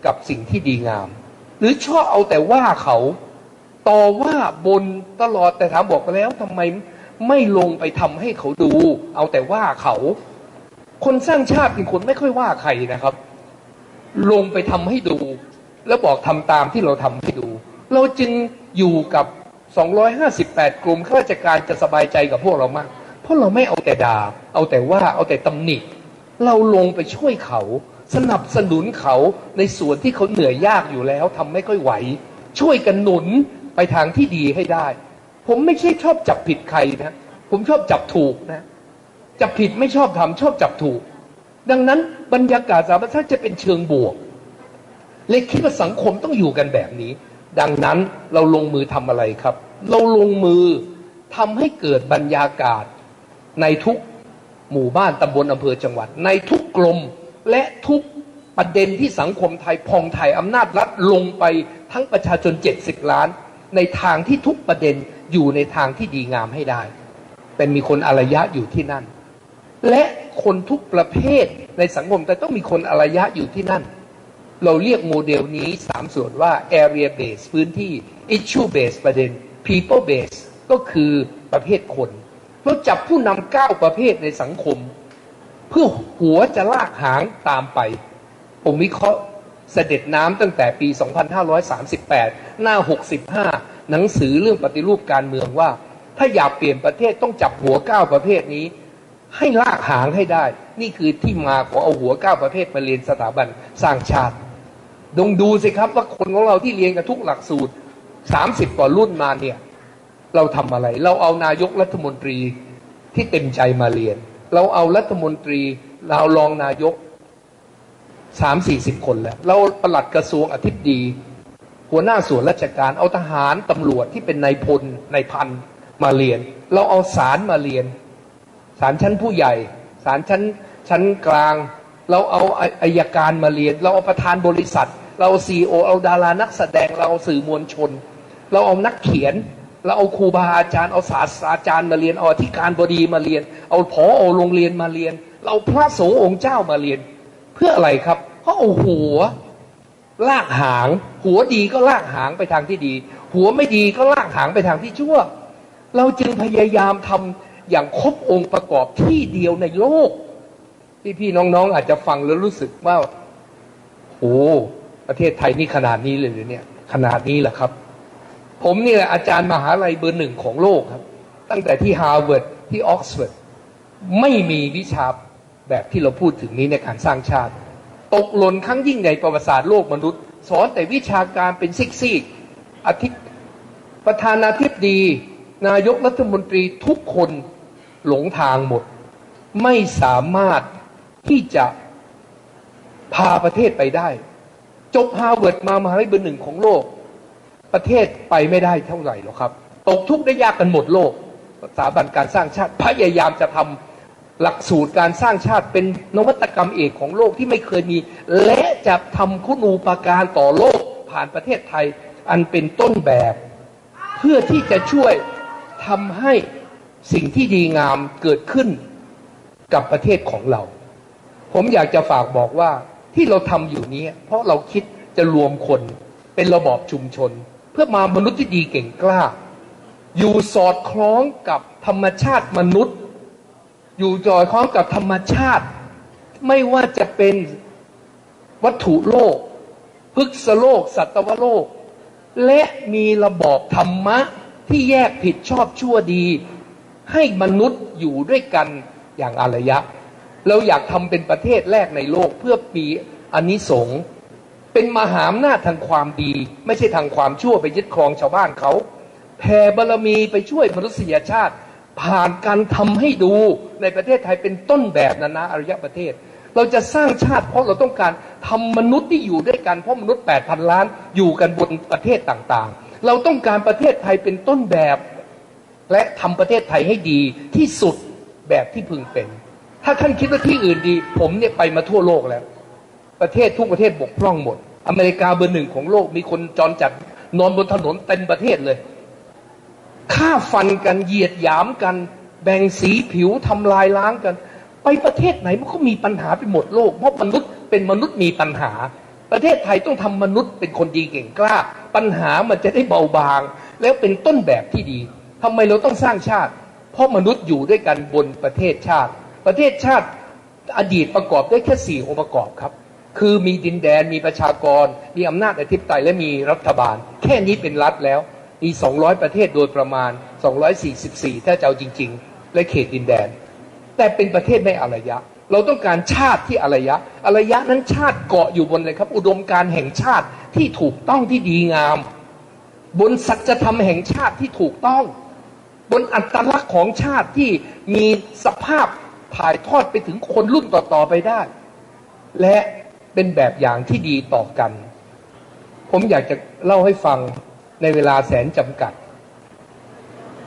กับสิ่งที่ดีงามหรือชอบเอาแต่ว่าเขาต่อว่าบนตลอดแต่ถามบอกไปแล้วทำไมไม่ลงไปทำให้เขาดูเอาแต่ว่าเขาคนสร้างชาติเป็นคนไม่ค่อยว่าใครนะครับลงไปทำให้ดูแล้วบอกทำตามที่เราทำให้ดูเราจึงอยู่กับ258กลุ่มข้าราชการจะสบายใจกับพวกเรามากเพราะเราไม่เอาแต่ด่าเอาแต่ว่าเอาแต่ตำหนิเราลงไปช่วยเขาสนับสนุนเขาในส่วนที่เขาเหนื่อยยากอยู่แล้วทำไม่ค่อยไหวช่วยกันหนุนไปทางที่ดีให้ได้ผมไม่ใช่ชอบจับผิดใครนะผมชอบจับถูกนะจับผิดไม่ชอบทำชอบจับถูกดังนั้นบรรยากาศสาธารณะจะเป็นเชิงบวกเลยคิดว่าสังคมต้องอยู่กันแบบนี้ดังนั้นเราลงมือทำอะไรครับเราลงมือทำให้เกิดบรรยากาศในทุกหมู่บ้านตำบลอำเภอจังหวัดในทุกกรมและทุกประเด็นที่สังคมไทยพองไทยอำนาจรัฐลงไปทั้งประชาชน70ล้านในทางที่ทุกประเด็นอยู่ในทางที่ดีงามให้ได้เป็นมีคนอารยะอยู่ที่นั่นและคนทุกประเภทในสังคมแต่ต้องมีคนอารยะอยู่ที่นั่นเราเรียกโมเดลนี้3ส่วนว่า area based พื้นที่ issue based ประเด็น people based ก็คือประเภทคนเราจับผู้นำ9ประเภทในสังคมเพื่อหัวจะลากหางตามไปผมวิเคราะห์เสด็จน้ำตั้งแต่ปี 2538 หน้า 65 หนังสือเรื่องปฏิรูปการเมืองว่าถ้าอยากเปลี่ยนประเทศต้องจับหัว9ประเภทนี้ให้ลากหางให้ได้นี่คือที่มาของเอาหัว9ประเภทมาเรียนสถาบันสร้างชาติดูสิครับว่าคนของเราที่เรียนกันทุกหลักสูตร30กว่ารุ่นมาเนี่ยเราทำอะไรเราเอานายกรัฐมนตรีที่เต็มใจมาเรียนเราเอารัฐมนตรีเรารองนายก30-40 คนแล้วเราปลัดกระทรวงอธิบดี หัวหน้าส่วนราชการเอาทหารตำรวจที่เป็นนายพลนายพันมาเรียนเราเอาศาลมาเรียนศาลชั้นผู้ใหญ่ศาลชั้นกลางเราเอาอัยการมาเรียนเราเอาประธานบริษัทเราเอาซีโอเอาดารานักแสดงเราเอาสื่อมวลชนเราเอานักเขียนเราเอาครูบาอาจารย์เอาศาสตราจารย์มาเรียนเอาอธิการบดีมาเรียนเอาผอโรงเรียนมาเรียนเราพระสงฆ์องค์เจ้ามาเรียนเพื่ออะไรครับเพราะเอาหัวลากหางหัวดีก็ลากหางไปทางที่ดีหัวไม่ดีก็ลากหางไปทางที่ชั่วเราจึงพยายามทำอย่างครบองค์ประกอบที่เดียวในโลกพี่น้องอาจจะฟังแล้วรู้สึกว่าโอ้ประเทศไทยนี่ขนาดนี้เลยหรือเนี่ยขนาดนี้แหละครับผมนี่แหละอาจารย์มหาลัยเบอร์หนึ่งของโลกครับตั้งแต่ที่ฮาร์วาร์ดที่ออกซฟอร์ดไม่มีวิชาแบบที่เราพูดถึงนี้ในการสร้างชาติตกหล่นครั้งยิ่งใหญ่ประวัติศาสตร์โลกมนุษย์สอนแต่วิชาการเป็นซีกประธานาธิบดีนายกรัฐมนตรีทุกคนหลงทางหมดไม่สามารถที่จะพาประเทศไปได้จบฮาร์วาร์ดมามหาวิทยาลัยเบอร์หนึ่งของโลกประเทศไปไม่ได้เท่าไหร่หรอกครับตกทุกข์ได้ยากกันหมดโลกสถาบันการสร้างชาติพยายามจะทำหลักสูตรการสร้างชาติเป็นนวัตกรรมเอกของโลกที่ไม่เคยมีและจะทำคุณูปการต่อโลกผ่านประเทศไทยอันเป็นต้นแบบเพื่อที่จะช่วยทำให้สิ่งที่ดีงามเกิดขึ้นกับประเทศของเราผมอยากจะฝากบอกว่าที่เราทำอยู่นี้เพราะเราคิดจะรวมคนเป็นระบอบชุมชนเพื่อมามนุษย์ที่ดีเก่งกล้าอยู่สอดคล้องกับธรรมชาติมนุษย์อยู่สอดคล้องกับธรรมชาติไม่ว่าจะเป็นวัตถุโลกพฤกษโลกสัตวโลกและมีระบอบธรรมะที่แยกผิดชอบชั่วดีให้มนุษย์อยู่ด้วยกันอย่างอารยะเราอยากทำเป็นประเทศแรกในโลกเพื่อมีอานิสงส์เป็นมหาอำนาจทางความดีไม่ใช่ทางความชั่วไปยึดครองชาวบ้านเขาแผ่บารมีไปช่วยมนุษยชาติผ่านการทำให้ดูในประเทศไทยเป็นต้นแบบนานาอารยประเทศเราจะสร้างชาติเพราะเราต้องการทำมนุษย์ที่อยู่ด้วยกันเพราะมนุษย์ 8,000 ล้านอยู่กันบนประเทศต่างๆเราต้องการประเทศไทยเป็นต้นแบบและทำประเทศไทยให้ดีที่สุดแบบที่พึงเป็นถ้าท่านคิดว่าที่อื่นดีผมเนี่ยไปมาทั่วโลกแล้วประเทศทุกประเทศบกพร่องหมดอเมริกาเบอร์หนึ่งของโลกมีคนจรจัดนอนบนถนนเต็มประเทศเลยฆ่าฟันกันเหยียดหยามกันแบ่งสีผิวทำลายล้างกันไปประเทศไหนมันก็มีปัญหาไปหมดโลกเพราะมนุษย์เป็นมนุษย์มีปัญหาประเทศไทยต้องทำมนุษย์เป็นคนดีเก่งกล้าปัญหามันจะได้เบาบางแล้วเป็นต้นแบบที่ดีทำไมเราต้องสร้างชาติเพราะมนุษย์อยู่ด้วยกันบนประเทศชาติประเทศชาติอดีตประกอบด้วยแค่4องค์ประกอบครับคือมีดินแดนมีประชากรมีอำนาจอธิปไตยและมีรัฐบาลแค่นี้เป็นรัฐแล้วมี200ประเทศโดยประมาณ244ถ้าจะเอาจริงๆและเขตดินแดนแต่เป็นประเทศไม่อารยะเราต้องการชาติที่อารยะอารยะนั้นชาติเกาะอยู่บนอะไรครับอุดมการณ์แห่งชาติที่ถูกต้องที่ดีงามบนสัจธรรมแห่งชาติที่ถูกต้องบนอัตลักษณ์ของชาติที่มีสภาพถ่ายทอดไปถึงคนรุ่นต่อๆไปได้และเป็นแบบอย่างที่ดีต่อกันผมอยากจะเล่าให้ฟังในเวลาแสนจำกัด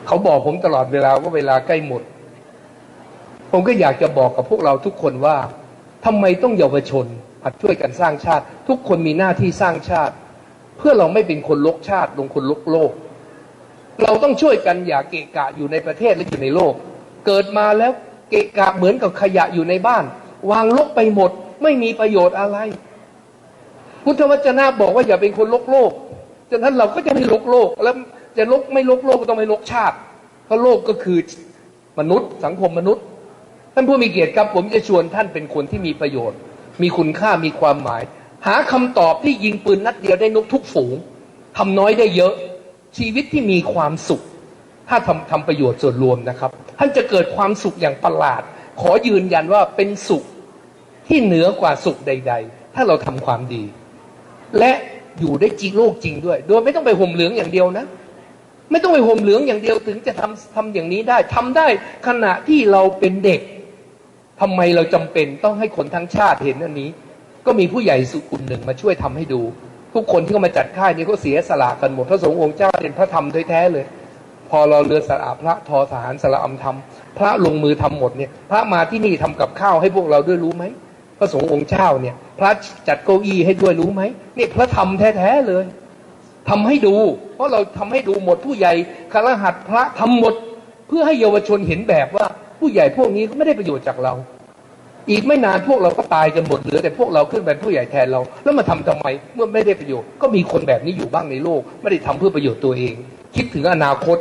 เขาบอกผมตลอดเวลาว่าเวลาใกล้หมดผมก็อยากจะบอกกับพวกเราทุกคนว่าทำไมต้องเยาวชนหัดช่วยกันสร้างชาติทุกคนมีหน้าที่สร้างชาติเพื่อเราไม่เป็นคนลกชาติลงคนลกโลกเราต้องช่วยกันอย่าเกะกะอยู่ในประเทศและอยู่ในโลกเกิดมาแล้วเกะกะเหมือนกับขยะอยู่ในบ้านวางลกไปหมดไม่มีประโยชน์อะไรพุทธวจนะบอกว่าอย่าเป็นคนลกโลกฉะนั้นเราก็จะไม่ลกโลกแล้วจะลกไม่ลกโลกก็ต้องไม่ลกชาติเพราะโลกก็คือมนุษย์สังคมมนุษย์ท่านผู้มีเกียรติครับผมจะชวนท่านเป็นคนที่มีประโยชน์มีคุณค่ามีความหมายหาคำตอบที่ยิงปืนนัดเดียวได้นกทุกฝูงทำน้อยได้เยอะชีวิตที่มีความสุขถ้าทำประโยชน์ส่วนรวมนะครับท่านจะเกิดความสุขอย่างประหลาดขอยืนยันว่าเป็นสุขที่เหนือกว่าสุขใดๆถ้าเราทำความดีและอยู่ได้จริงโลกจริงด้วยโดยไม่ต้องไปห่มเหลืองอย่างเดียวนะไม่ต้องไปห่มเหลืองอย่างเดียวถึงจะทำอย่างนี้ได้ทำได้ขณะที่เราเป็นเด็กทำไมเราจำเป็นต้องให้คนทั้งชาติเห็นอันนี้ก็มีผู้ใหญ่สุขุนหนึ่งมาช่วยทำให้ดู ทุกคนที่เขามาจัดค่ายนี้เขาเสียสละกันหมดพระสงฆ์องค์เจ้าเป็นพระธรรมแท้ๆเลย พอเราเรือสละพระทอทหารสละอำธรรมพระลงมือทำหมดเนี่ยพระมาที่นี่ทำกับข้าวให้พวกเราด้วยรู้ไหมพระสงฆ์องค์เจ้าเนี่ยพระจัดเก้าอี้ให้ด้วยรู้ไหมนี่พระธรรมแท้ๆเลยทำให้ดู เพราะเราทำให้ดูหมดผู้ใหญ่คฤหัสถ์พระทำหมดเพื่อให้เยาวชนเห็นแบบว่าผู้ใหญ่พวกนี้ก็ไม่ได้ประโยชน์จากเราอีกไม่นานพวกเราก็ตายกันหมดเหลือแต่พวกเราขึ้นเป็นผู้ใหญ่แทนเราแล้วมาทำไมเมื่อไม่ได้ประโยชน์ก็มีคนแบบนี้อยู่บ้างในโลกไม่ได้ทำเพื่อประโยชน์ตัวเองคิดถึงอนาคต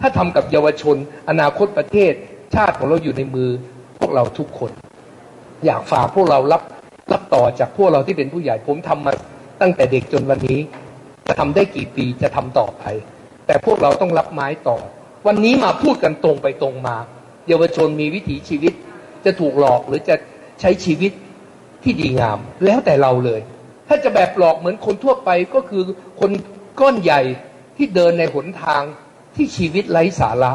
ถ้าทำกับเยาวชนอนาคตประเทศชาติของเราอยู่ในมือพวกเราทุกคนอยากฝากพวกเรารับต่อจากพวกเราที่เป็นผู้ใหญ่ผมทำมาตั้งแต่เด็กจนวันนี้จะทำได้กี่ปีจะทำต่อไปแต่พวกเราต้องรับไม้ต่อวันนี้มาพูดกันตรงไปตรงมาเยาวชนมีวิถีชีวิตจะถูกหลอกหรือจะใช้ชีวิตที่ดีงามแล้วแต่เราเลยถ้าจะแบบหลอกเหมือนคนทั่วไปก็คือคนก้อนใหญ่ที่เดินในหนทางที่ชีวิตไร้สาระ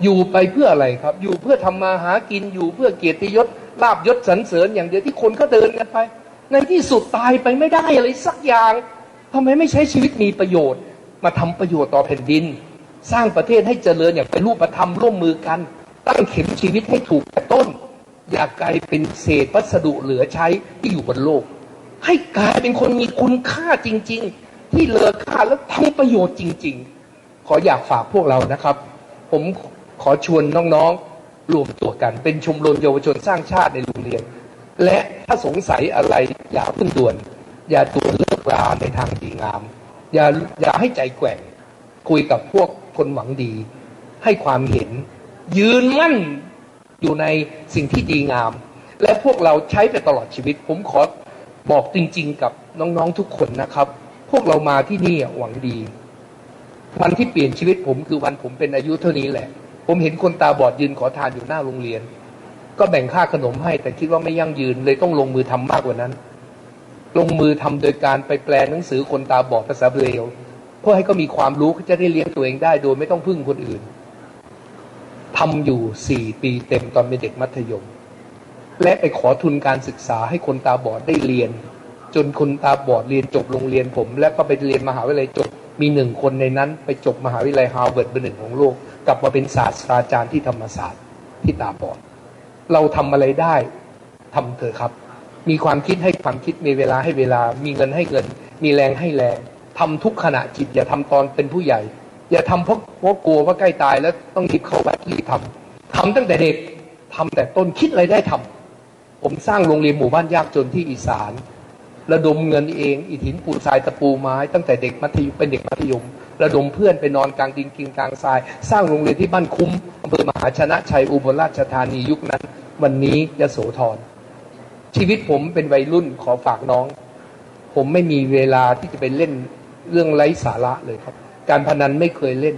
อยู่ไปเพื่ออะไรครับอยู่เพื่อทำมาหากินอยู่เพื่อเกียรติยศลาภยศสรรเสริญอย่างเดียวที่คนก็เดินกันไปในที่สุดตายไปไม่ได้อะไรสักอย่างทำไมไม่ใช้ชีวิตมีประโยชน์มาทำประโยชน์ต่อแผ่นดินสร้างประเทศให้เจริญอย่างเป็นรูปธรรมร่วมมือกันตั้งเข็มชีวิตให้ถูกแต่ต้นอย่ากลายเป็นเศษวัสดุเหลือใช้ที่อยู่บนโลกให้กลายเป็นคนมีคุณค่าจริงๆที่เลอค่าและทำประโยชน์จริงๆขออยากฝากพวกเรานะครับผมขอชวนน้องๆรวมตัวกันเป็นชมรมเยาวชนสร้างชาติในโรงเรียนและถ้าสงสัยอะไรอย่าเพิ่งด่วนอย่าด่วนเลิกราในทางดีงามอย่าให้ใจแกว่งคุยกับพวกคนหวังดีให้ความเห็นยืนมั่นอยู่ในสิ่งที่ดีงามและพวกเราใช้ไปตลอดชีวิตผมขอบอกจริงๆกับน้องๆทุกคนนะครับพวกเรามาที่นี่หวังดีวันที่เปลี่ยนชีวิตผมคือวันผมเป็นอายุเท่านี้แหละผมเห็นคนตาบอดยืนขอทานอยู่หน้าโรงเรียนก็แบ่งค่าขนมให้แต่คิดว่าไม่ยั่งยืนเลยต้องลงมือทำมากกว่านั้นลงมือทำโดยการไปแปลหนังสือคนตาบอดภาษาเบรลล์เพื่อให้เขามีความรู้เขาจะได้เลี้ยงตัวเองได้โดยไม่ต้องพึ่งคนอื่นทำอยู่4 ปีเต็มตอนเป็นเด็กมัธยมและไปขอทุนการศึกษาให้คนตาบอดได้เรียนจนคนตาบอดเรียนจบโรงเรียนผมและก็ไปเรียนมหาวิทยาลัยจบมี1 คนในนั้นไปจบมหาวิทยาลัยฮาร์วาร์ดเป็น1 ของโลกกลับมาเป็นศาสตราจารย์ที่ธรรมศาสตร์ที่ตาบอดเราทำอะไรได้ทำเถอะครับมีความคิดให้ความคิดมีเวลาให้เวลามีเงินให้เงินมีแรงให้แรงทำทุกขณะจิตอย่าทำตอนเป็นผู้ใหญ่อย่าทำเพราะกลัวว่าใกล้ตายแล้วต้องรีบเข้าวัดรีบทำตั้งแต่เด็กทำแต่ต้นคิดอะไรได้ทำผมสร้างโรงเรียนหมู่บ้านยากจนที่อีสานระดมเงินเองอิฐหินปูนทรายตะปูไม้ตั้งแต่เด็กมัธยมเป็นเด็กมัธยมระดมเพื่อนไปนอนกลางดินกินกลางทรายสร้างโรงเรียนที่บ้านคุ้มอำเภอมหาชนะชัยอุบลราชธานียุคนั้นวันนี้ยโสธรชีวิตผมเป็นวัยรุ่นขอฝากน้องผมไม่มีเวลาที่จะไปเล่นเรื่องไร้สาระเลยครับการพนันไม่เคยเล่น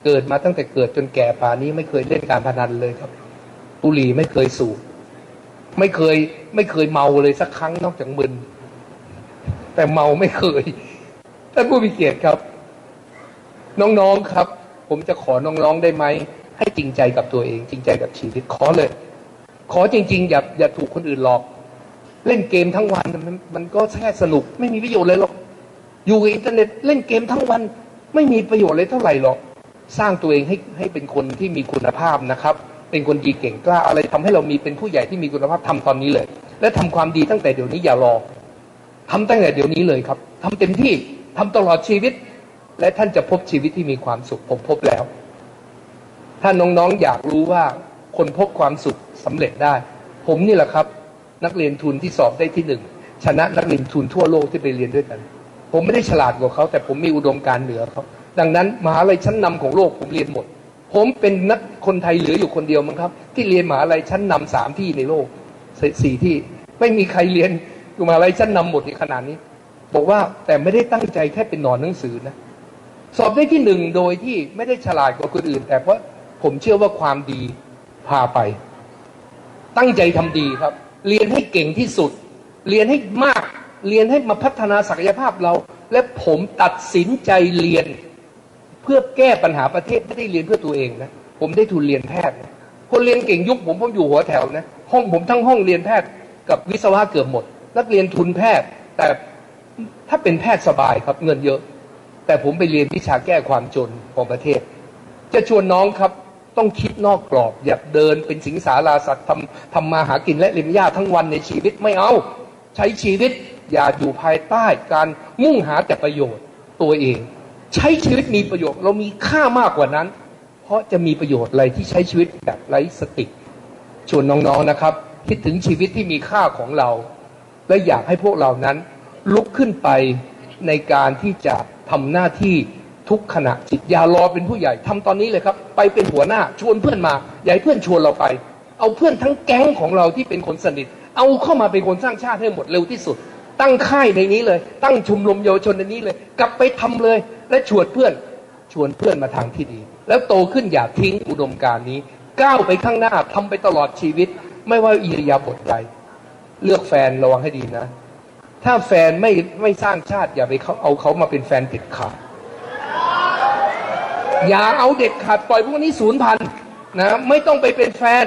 เกิดมาตั้งแต่เกิดจนแก่ป่านนี้ไม่เคยเล่นการพนันเลยครับบุหรี่ไม่เคยสูบไม่เคยเมาเลยสักครั้งนอกจากมึนแต่เมาไม่เคยท่านผู้มีเกียรติครับน้องๆครับผมจะขอน้องๆได้ไหมให้จริงใจกับตัวเองจริงใจกับชีวิตขอเลยขอจริงๆอย่าถูกคนอื่นหลอกเล่นเกมทั้งวันมันก็แค่สนุกไม่มีประโยชน์เลยหรอกอยู่กับอินเทอร์เน็ตเล่นเกมทั้งวันไม่มีประโยชน์เลยเท่าไหร่หรอกสร้างตัวเองให้เป็นคนที่มีคุณภาพนะครับเป็นคนดีเก่งกล้าอะไรทำให้เรามีเป็นผู้ใหญ่ที่มีคุณภาพทำตอนนี้เลยและทำความดีตั้งแต่เดี๋ยวนี้อย่ารอทำตั้งแต่เดี๋ยวนี้เลยครับทำเต็มที่ทำตลอดชีวิตและท่านจะพบชีวิตที่มีความสุขผมพบแล้วถ้าน้องๆอยากรู้ว่าคนพบความสุขสำเร็จได้ผมนี่แหละครับนักเรียนทุนที่สอบได้ที่1ชนะนักเรียนทุนทั่วโลกที่ไปเรียนด้วยกันผมไม่ได้ฉลาดกว่าเขาแต่ผมมีอุดมการณ์เหนือเขาดังนั้นมหาลัยชั้นนำของโลกผมเรียนหมดผมเป็นนักคนไทยเหลืออยู่คนเดียวมั้งครับที่เรียนมหาลัยชั้นนำ3 ที่ในโลก4 ที่ไม่มีใครเรียนอยู่มหาลัยชั้นนำหมดในขนาดนี้บอกว่าแต่ไม่ได้ตั้งใจแค่เป็นหนอนหนังสือนะสอบได้ที่1โดยที่ไม่ได้ฉลาดกว่าคนอื่นแต่เพราะผมเชื่อว่าความดีพาไปตั้งใจทำดีครับเรียนให้เก่งที่สุดเรียนให้มากเรียนให้มาพัฒนาศักยภาพเราและผมตัดสินใจเรียนเพื่อแก้ปัญหาประเทศไม่ได้เรียนเพื่อตัวเองนะผมได้ทุนเรียนแพทย์คนเรียนเก่งยุคผมอยู่หัวแถวนะห้องผมทั้งห้องเรียนแพทย์กับวิศวะเกือบหมดนักเรียนทุนแพทย์แต่ ถ้าเป็นแพทย์สบายครับเงินเยอะ แต่ผมไปเรียนวิชาแก้ความจนของประเทศ จะชวนน้องครับต้องคิดนอกกรอบอย่าเดินเป็นสิงสาราสัตว์ทำมาหากินและเล็มหญ้าทั้งวันในชีวิตไม่เอาใช้ชีวิตอย่าอยู่ภายใต้การมุ่งหาแต่ประโยชน์ตัวเองใช้ชีวิตมีประโยชน์เรามีค่ามากกว่านั้นเพราะจะมีประโยชน์อะไรที่ใช้ชีวิตแบบไร้สติชวนน้องๆนะครับคิดถึงชีวิตที่มีค่าของเราและอยากให้พวกเรานั้นลุกขึ้นไปในการที่จะทำหน้าที่ทุกขณะจิตอย่ารอเป็นผู้ใหญ่ทำตอนนี้เลยครับไปเป็นหัวหน้าชวนเพื่อนมาอย่าให้เพื่อนชวนเราไปเอาเพื่อนทั้งแก๊งของเราที่เป็นคนสนิทเอาเข้ามาเป็นคนสร้างชาติให้หมดเร็วที่สุดตั้งค่ายในนี้เลยตั้งชุมนุมเยาวชนในนี้เลยกลับไปทำเลยและชวนเพื่อนมาทางที่ดีแล้วโตขึ้นอย่าทิ้งอุดมการณ์นี้ก้าวไปข้างหน้าทำไปตลอดชีวิตไม่ว่าอิริยาบถใดเลือกแฟนระวังให้ดีนะถ้าแฟนไม่สร้างชาติอย่าไปเอาเขามาเป็นแฟนเด็ดขาดอย่าเอาเด็ดขาดปล่อยพวกนี้สูญพันธุ์นะไม่ต้องไปเป็นแฟน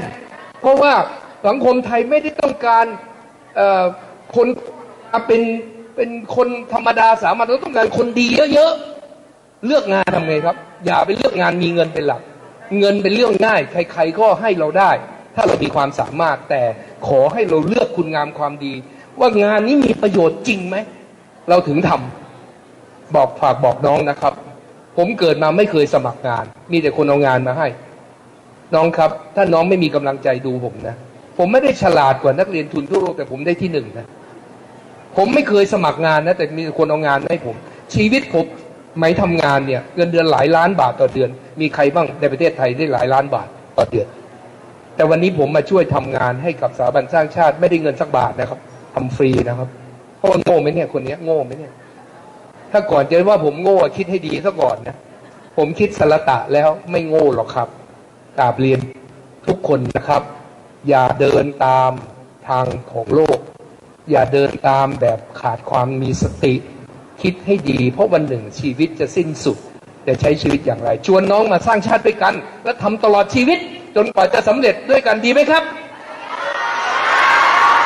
เพราะว่าสังคมไทยไม่ได้ต้องการคนเป็นคนธรรมดาสามัญเราต้องการคนดีเยอะๆเลือกงานทำไงครับอย่าไปเลือกงานมีเงินเป็นหลักเงินเป็นเรื่องง่ายใครๆก็ให้เราได้ถ้าเรามีความสามารถแต่ขอให้เราเลือกคุณงามความดีว่างานนี้มีประโยชน์จริงไหมเราถึงทำฝากบอกน้องนะครับผมเกิดมาไม่เคยสมัครงานมีแต่คนเอางานมาให้น้องครับถ้าน้องไม่มีกำลังใจดูผมนะผมไม่ได้ฉลาดกว่านักเรียนทุนทั่วโลกแต่ผมได้ที่หนึ่งนะผมไม่เคยสมัครงานนะแต่มีคนเอางานให้ผมชีวิตผมไม่ทำงานเนี่ยเงินเดือนหลายล้านบาทต่อเดือนมีใครบ้างในประเทศไทยได้หลายล้านบาทต่อเดือนแต่วันนี้ผมมาช่วยทำงานให้กับสถาบันสร้างชาติไม่ได้เงินสักบาทนะครับทำฟรีนะครับเพราะโง่ไหมเนี่ยคนนี้โง่ไหมเนี่ยถ้าก่อนจะว่าผมโง่คิดให้ดีซะก่อนนะผมคิดสละตะแล้วไม่โง่หรอกครับกราบเรียนทุกคนนะครับอย่าเดินตามทางของโลกอย่าเดินตามแบบขาดความมีสติคิดให้ดีเพราะวันหนึ่งชีวิตจะสิ้นสุดแต่ใช้ชีวิตอย่างไรชวนน้องมาสร้างชาติด้วยกันและทำตลอดชีวิตจนกว่าจะสำเร็จด้วยกันดีไหมครับ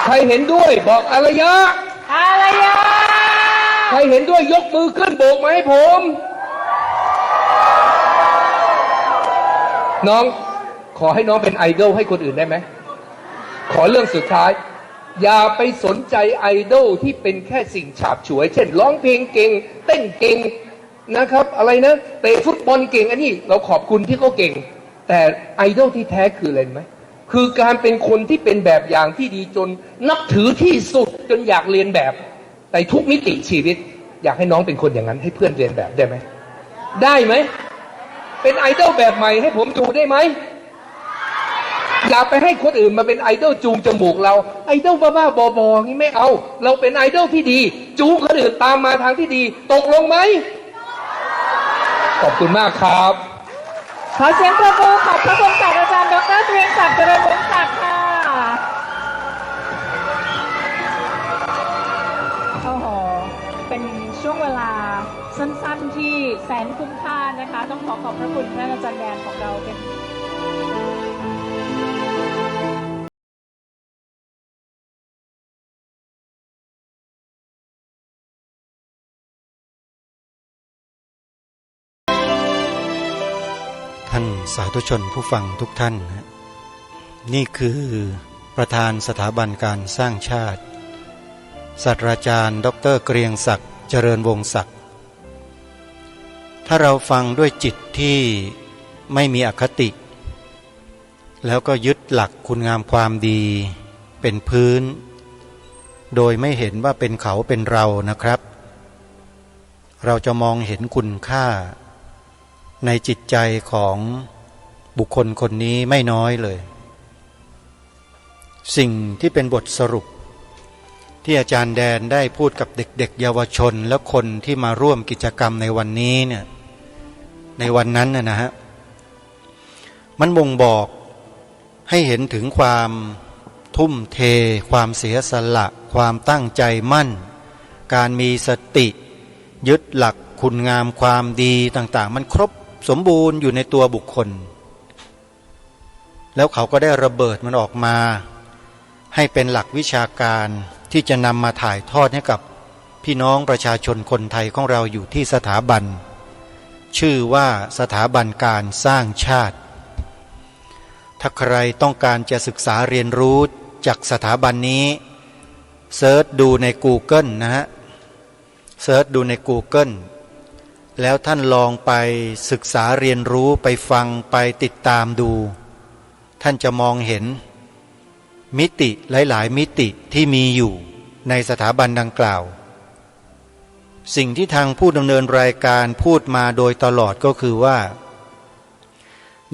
ใครเห็นด้วยบอกอารยะใครเห็นด้วยยกมือขึ้นโบกมาให้ผมน้องขอให้น้องเป็นไอดอลให้คนอื่นได้ไหมขอเรื่องสุดท้ายอย่าไปสนใจไอดอลที่เป็นแค่สิ่งฉาบฉวยเช่นร้องเพลงเก่งเต้นเก่งนะครับอะไรนะเตะฟุตบอลเก่งอันนี้เราขอบคุณที่เขาเก่งแต่ไอดอลที่แท้คืออะไรไหมคือการเป็นคนที่เป็นแบบอย่างที่ดีจนนับถือที่สุดจนอยากเรียนแบบในทุกมิติชีวิตอยากให้น้องเป็นคนอย่างนั้นให้เพื่อนเรียนแบบได้ไหมได้ไหมเป็นไอดอลแบบใหม่ให้ผมดูได้ไหมอย่าไปให้คนอื่นมาเป็นไอดอลจูงจมูกเราไอดอลบ้าๆบอๆงี้ไม่เอาเราเป็นไอดอลที่ดีจูงคนอื่นตามมาทางที่ดีตกลงไหมขอบคุณมากครับขอเสียงปรบมือขอบพระคุณศาสตราจารย์ดร.เกรียงศักดิ์ เจริญวงศ์ศักดิ์ค่ะโอ้โหเป็นช่วงเวลาสั้นๆที่แสนคุ้มค่านะคะต้องขอบพระคุณท่านอาจารย์แดนของเราเป็นท่านสาธุชนผู้ฟังทุกท่านนี่คือประธานสถาบันการสร้างชาติศาสตราจารย์ดร.เกรียงศักดิ์เจริญวงศ์ศักดิ์ถ้าเราฟังด้วยจิตที่ไม่มีอคติแล้วก็ยึดหลักคุณงามความดีเป็นพื้นโดยไม่เห็นว่าเป็นเขาเป็นเรานะครับเราจะมองเห็นคุณค่าในจิตใจของบุคคลคนนี้ไม่น้อยเลยสิ่งที่เป็นบทสรุปที่อาจารย์แดนได้พูดกับเด็กๆเยาวชนและคนที่มาร่วมกิจกรรมในวันนี้เนี่ยในวันนั้นนะฮะมันบ่งบอกให้เห็นถึงความทุ่มเทความเสียสละความตั้งใจมั่นการมีสติยึดหลักคุณงามความดีต่างๆมันครบสมบูรณ์อยู่ในตัวบุคคลแล้วเขาก็ได้ระเบิดมันออกมาให้เป็นหลักวิชาการที่จะนำมาถ่ายทอดให้กับ พี่น้องประชาชนคนไทยของเราอยู่ที่สถาบันชื่อว่าสถาบันการสร้างชาติถ้าใครต้องการจะศึกษาเรียนรู้จากสถาบันนี้เซิร์ชดูใน Google นะฮะเซิร์ชดูใน Google แล้วท่านลองไปศึกษาเรียนรู้ไปฟังไปติดตามดูท่านจะมองเห็นมิติหลายๆมิติที่มีอยู่ในสถาบันดังกล่าวสิ่งที่ทางผู้ดำเนินรายการพูดมาโดยตลอดก็คือว่า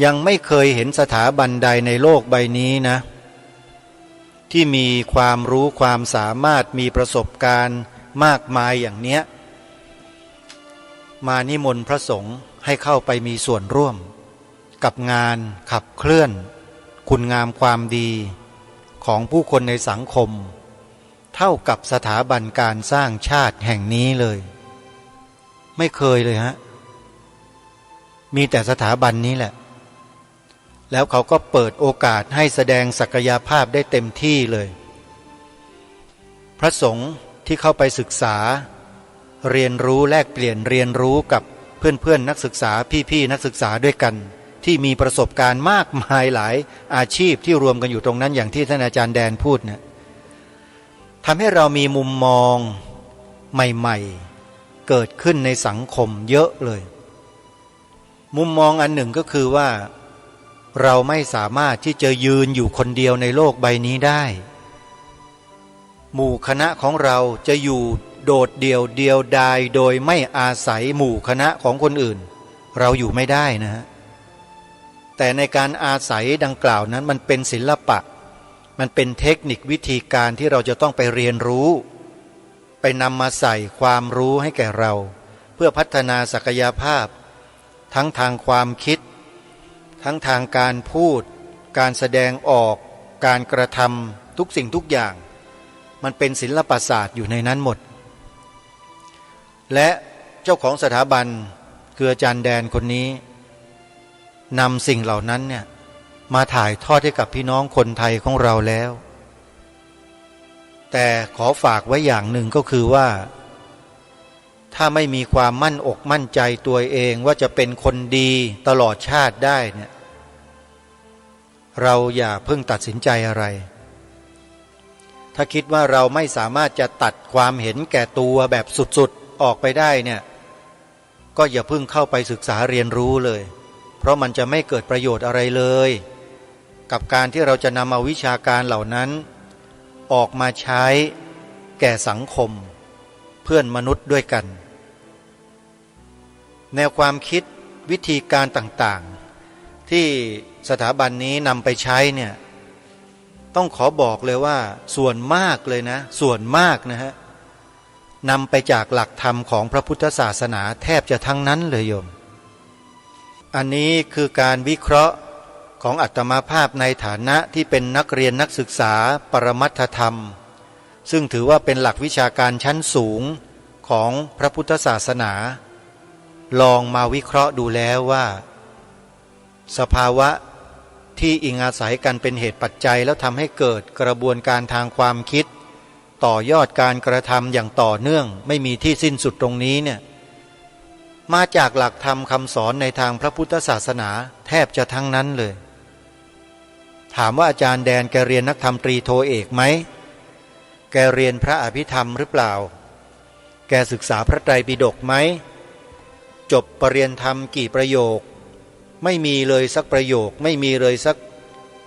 ยังไม่เคยเห็นสถาบันใดในโลกใบนี้นะที่มีความรู้ความสามารถมีประสบการณ์มากมายอย่างเนี้ยมานิมนต์พระสงฆ์ให้เข้าไปมีส่วนร่วมกับงานขับเคลื่อนคุณงามความดีของผู้คนในสังคมเท่ากับสถาบันการสร้างชาติแห่งนี้เลยไม่เคยเลยฮะมีแต่สถาบันนี้แหละแล้วเขาก็เปิดโอกาสให้แสดงศักยภาพได้เต็มที่เลยพระสงฆ์ที่เข้าไปศึกษาเรียนรู้แลกเปลี่ยนเรียนรู้กับเพื่อนๆนักศึกษาพี่ๆนักศึกษาด้วยกันที่มีประสบการณ์มากมายหลายอาชีพที่รวมกันอยู่ตรงนั้นอย่างที่ท่านอาจารย์แดนพูดเนี่ยทำให้เรามีมุมมองใหม่ๆเกิดขึ้นในสังคมเยอะเลยมุมมองอันหนึ่งก็คือว่าเราไม่สามารถที่จะยืนอยู่คนเดียวในโลกใบนี้ได้หมู่คณะของเราจะอยู่โดดเดี่ยวเดียวดายโดยไม่อาศัยหมู่คณะของคนอื่นเราอยู่ไม่ได้นะฮะแต่ในการอาศัยดังกล่าวนั้นมันเป็นศิลปะมันเป็นเทคนิควิธีการที่เราจะต้องไปเรียนรู้ไปนำมาใส่ความรู้ให้แก่เราเพื่อพัฒนาศักยภาพทั้งทางความคิดทั้งทางการพูดการแสดงออกการกระทำทุกสิ่งทุกอย่างมันเป็นศิลปศาสตร์อยู่ในนั้นหมดและเจ้าของสถาบันคืออาจารย์แดนคนนี้นำสิ่งเหล่านั้นเนี่ยมาถ่ายทอดให้กับพี่น้องคนไทยของเราแล้วแต่ขอฝากไว้อย่างหนึ่งก็คือว่าถ้าไม่มีความมั่นอกมั่นใจตัวเองว่าจะเป็นคนดีตลอดชาติได้เนี่ยเราอย่าเพิ่งตัดสินใจอะไรถ้าคิดว่าเราไม่สามารถจะตัดความเห็นแก่ตัวแบบสุดๆออกไปได้เนี่ยก็อย่าเพิ่งเข้าไปศึกษาเรียนรู้เลยเพราะมันจะไม่เกิดประโยชน์อะไรเลยกับการที่เราจะนำเอาวิชาการเหล่านั้นออกมาใช้แก่สังคมเพื่อนมนุษย์ด้วยกันแนวความคิดวิธีการต่างๆที่สถาบันนี้นำไปใช้เนี่ยต้องขอบอกเลยว่าส่วนมากเลยนะส่วนมากนะฮะนำไปจากหลักธรรมของพระพุทธศาสนาแทบจะทั้งนั้นเลยโยมอันนี้คือการวิเคราะห์ของอาตมาภาพในฐานะที่เป็นนักเรียนนักศึกษาปรมัตถธรรมซึ่งถือว่าเป็นหลักวิชาการชั้นสูงของพระพุทธศาสนาลองมาวิเคราะห์ดูแล้วว่าสภาวะที่อิงอาศัยกันเป็นเหตุปัจจัยแล้วทำให้เกิดกระบวนการทางความคิดต่อยอดการกระทำอย่างต่อเนื่องไม่มีที่สิ้นสุดตรงนี้เนี่ยมาจากหลักธรรมคำสอนในทางพระพุทธศาสนาแทบจะทั้งนั้นเลยถามว่าอาจารย์แดนแกเรียนนักธรรมตรีโทเอกไหมแกเรียนพระอภิธรรมหรือเปล่าแกศึกษาพระไตรปิฎกไหมจบปรริญญาธรรมกี่ประโยคไม่มีเลยสักประโยคไม่มีเลยสัก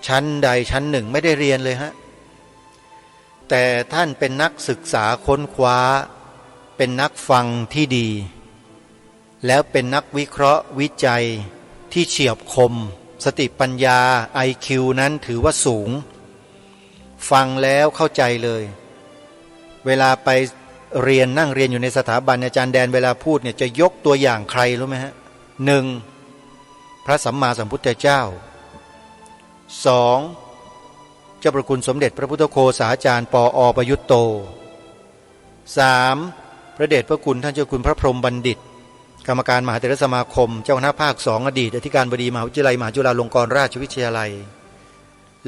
ชั้นใดชั้นหนึ่งไม่ได้เรียนเลยฮะแต่ท่านเป็นนักศึกษาค้นคว้าเป็นนักฟังที่ดีแล้วเป็นนักวิเคราะห์วิจัยที่เฉียบคมสติปัญญา IQ นั้นถือว่าสูงฟังแล้วเข้าใจเลยเวลาไปเรียนนั่งเรียนอยู่ในสถาบันอาจารย์แดนเวลาพูดเนี่ยจะยกตัวอย่างใครรู้ไหมฮะหนึ่งพระสัมมาสัมพุทธเจ้าสองเจ้าประคุณสมเด็จพระพุทธโฆษาจารย์ปอ.ประยุตโตสามพระเดชพระคุณท่านเจ้าคุณพระพรหมบัณฑิตกรรมการมหาเถรสมาคมเจ้าคณะภาคสองอดีตอธิการบดีมหาวิทยาลัยมหาจุฬาลงกรณราชวิทยาลัย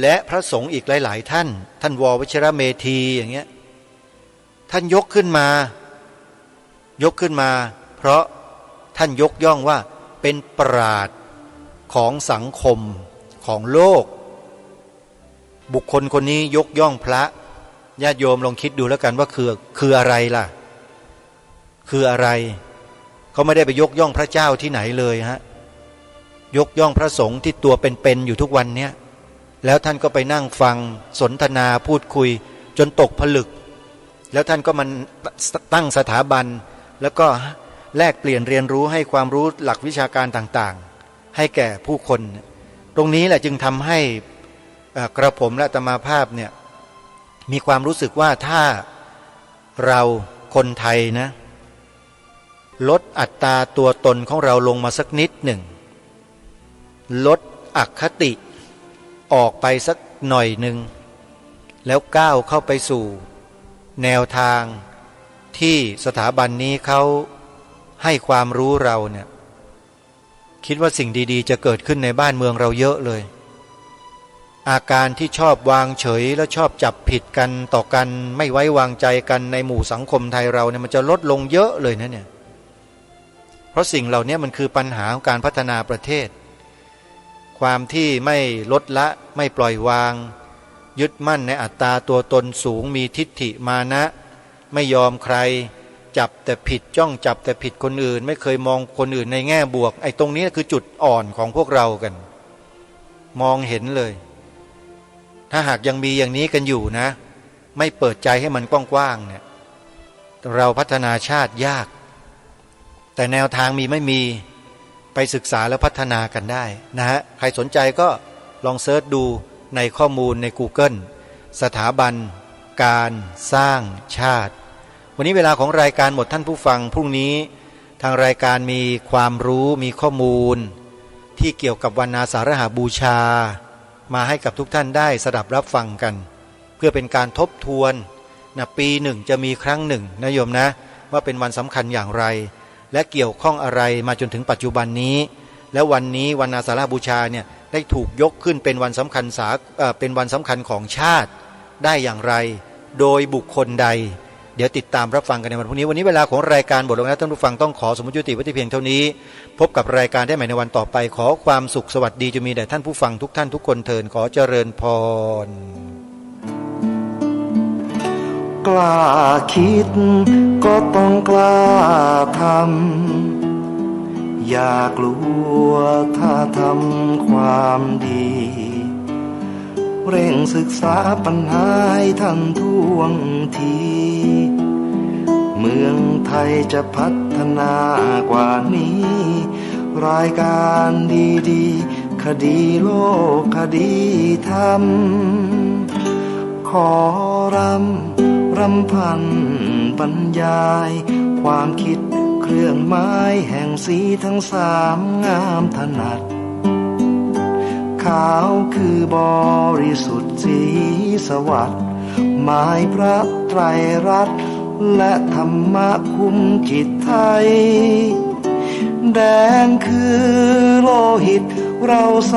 และพระสงฆ์อีกหลายๆท่านววชิระเมธีอย่างเงี้ยท่านยกขึ้นมา ยกขึ้นมาเพราะท่านยกย่องว่าเป็นปราชญ์ของสังคมของโลกบุคคลคนนี้ยกย่องพระญาติโยมลองคิดดูแล้วกันว่าคืออะไรล่ะคืออะไรเขาไม่ได้ไปยกย่องพระเจ้าที่ไหนเลยฮะยกย่องพระสงฆ์ที่ตัวเป็นๆอยู่ทุกวันเนี้ยแล้วท่านก็ไปนั่งฟังสนทนาพูดคุยจนตกผลึกแล้วท่านก็มันตั้งสถาบันแล้วก็แลกเปลี่ยนเรียนรู้ให้ความรู้หลักวิชาการต่างๆให้แก่ผู้คนตรงนี้แหละจึงทำให้กระผมและอาตมาภาพเนี่ยมีความรู้สึกว่าถ้าเราคนไทยนะลดอัตราตัวตนของเราลงมาสักนิดหนึ่งลดอคติออกไปสักหน่อยหนึ่งแล้วก้าวเข้าไปสู่แนวทางที่สถาบันนี้เขาให้ความรู้เราเนี่ยคิดว่าสิ่งดีๆจะเกิดขึ้นในบ้านเมืองเราเยอะเลยอาการที่ชอบวางเฉยและชอบจับผิดกันต่อกันไม่ไว้วางใจกันในหมู่สังคมไทยเราเนี่ยมันจะลดลงเยอะเลยนะเนี่ยเพราะสิ่งเหล่านี้มันคือปัญหาของการพัฒนาประเทศความที่ไม่ลดละไม่ปล่อยวางยึดมั่นในอัตตาตัวตนสูงมีทิฏฐิมานะไม่ยอมใครจับแต่ผิดจ้องจับแต่ผิดคนอื่นไม่เคยมองคนอื่นในแง่บวกไอ้ตรงนี้คือจุดอ่อนของพวกเรากันมองเห็นเลยถ้าหากยังมีอย่างนี้กันอยู่นะไม่เปิดใจให้มันกว้างๆเนี่ยเราพัฒนาชาติยากแต่แนวทางมีไม่มีไปศึกษาแล้วพัฒนากันได้นะฮะใครสนใจก็ลองเสิร์ชดูในข้อมูลใน Google สถาบันการสร้างชาติวันนี้เวลาของรายการหมดท่านผู้ฟังพรุ่งนี้ทางรายการมีความรู้มีข้อมูลที่เกี่ยวกับวันอาสาฬหบูชามาให้กับทุกท่านได้สดับรับฟังกันเพื่อเป็นการทบทวนนะปีหนึ่งจะมีครั้งหนึ่งนะโยมนะว่าเป็นวันสำคัญอย่างไรและเกี่ยวข้องอะไรมาจนถึงปัจจุบันนี้แล้ววันนี้วันอาสาฬหบูชาเนี่ยได้ถูกยกขึ้นเป็นวันสำคัญเป็นวันสำคัญของชาติได้อย่างไรโดยบุคคลใดเดี๋ยวติดตามรับฟังกันในวันพรุ่งนี้วันนี้เวลาของรายการหมดลงแล้วท่านผู้ฟังต้องขอสมมุติยุติไว้ที่เพียงเท่านี้พบกับรายการได้ใหม่ในวันต่อไปขอความสุขสวัสดีจะมีแด่ท่านผู้ฟังทุกท่านทุกคนเทินขอเจริญพรกล้าคิดก็ต้องกล้าทำอย่ากลัวถ้าทำความดีเร่งศึกษาปัญหาให้ทันท่วงทีเมืองไทยจะพัฒนากว่านี้รายการดีๆคดีโลกคดีธรรมขอรำพันบรรยายความคิดเครื่องหมายแห่งสีทั้งสามงามถนัดขาวคือบริสุทธิ์สีสวัสดิ์หมายพระไตรรัตน์และธรรมะคุ้มจิตไทยแดงคือโลหิตเราใส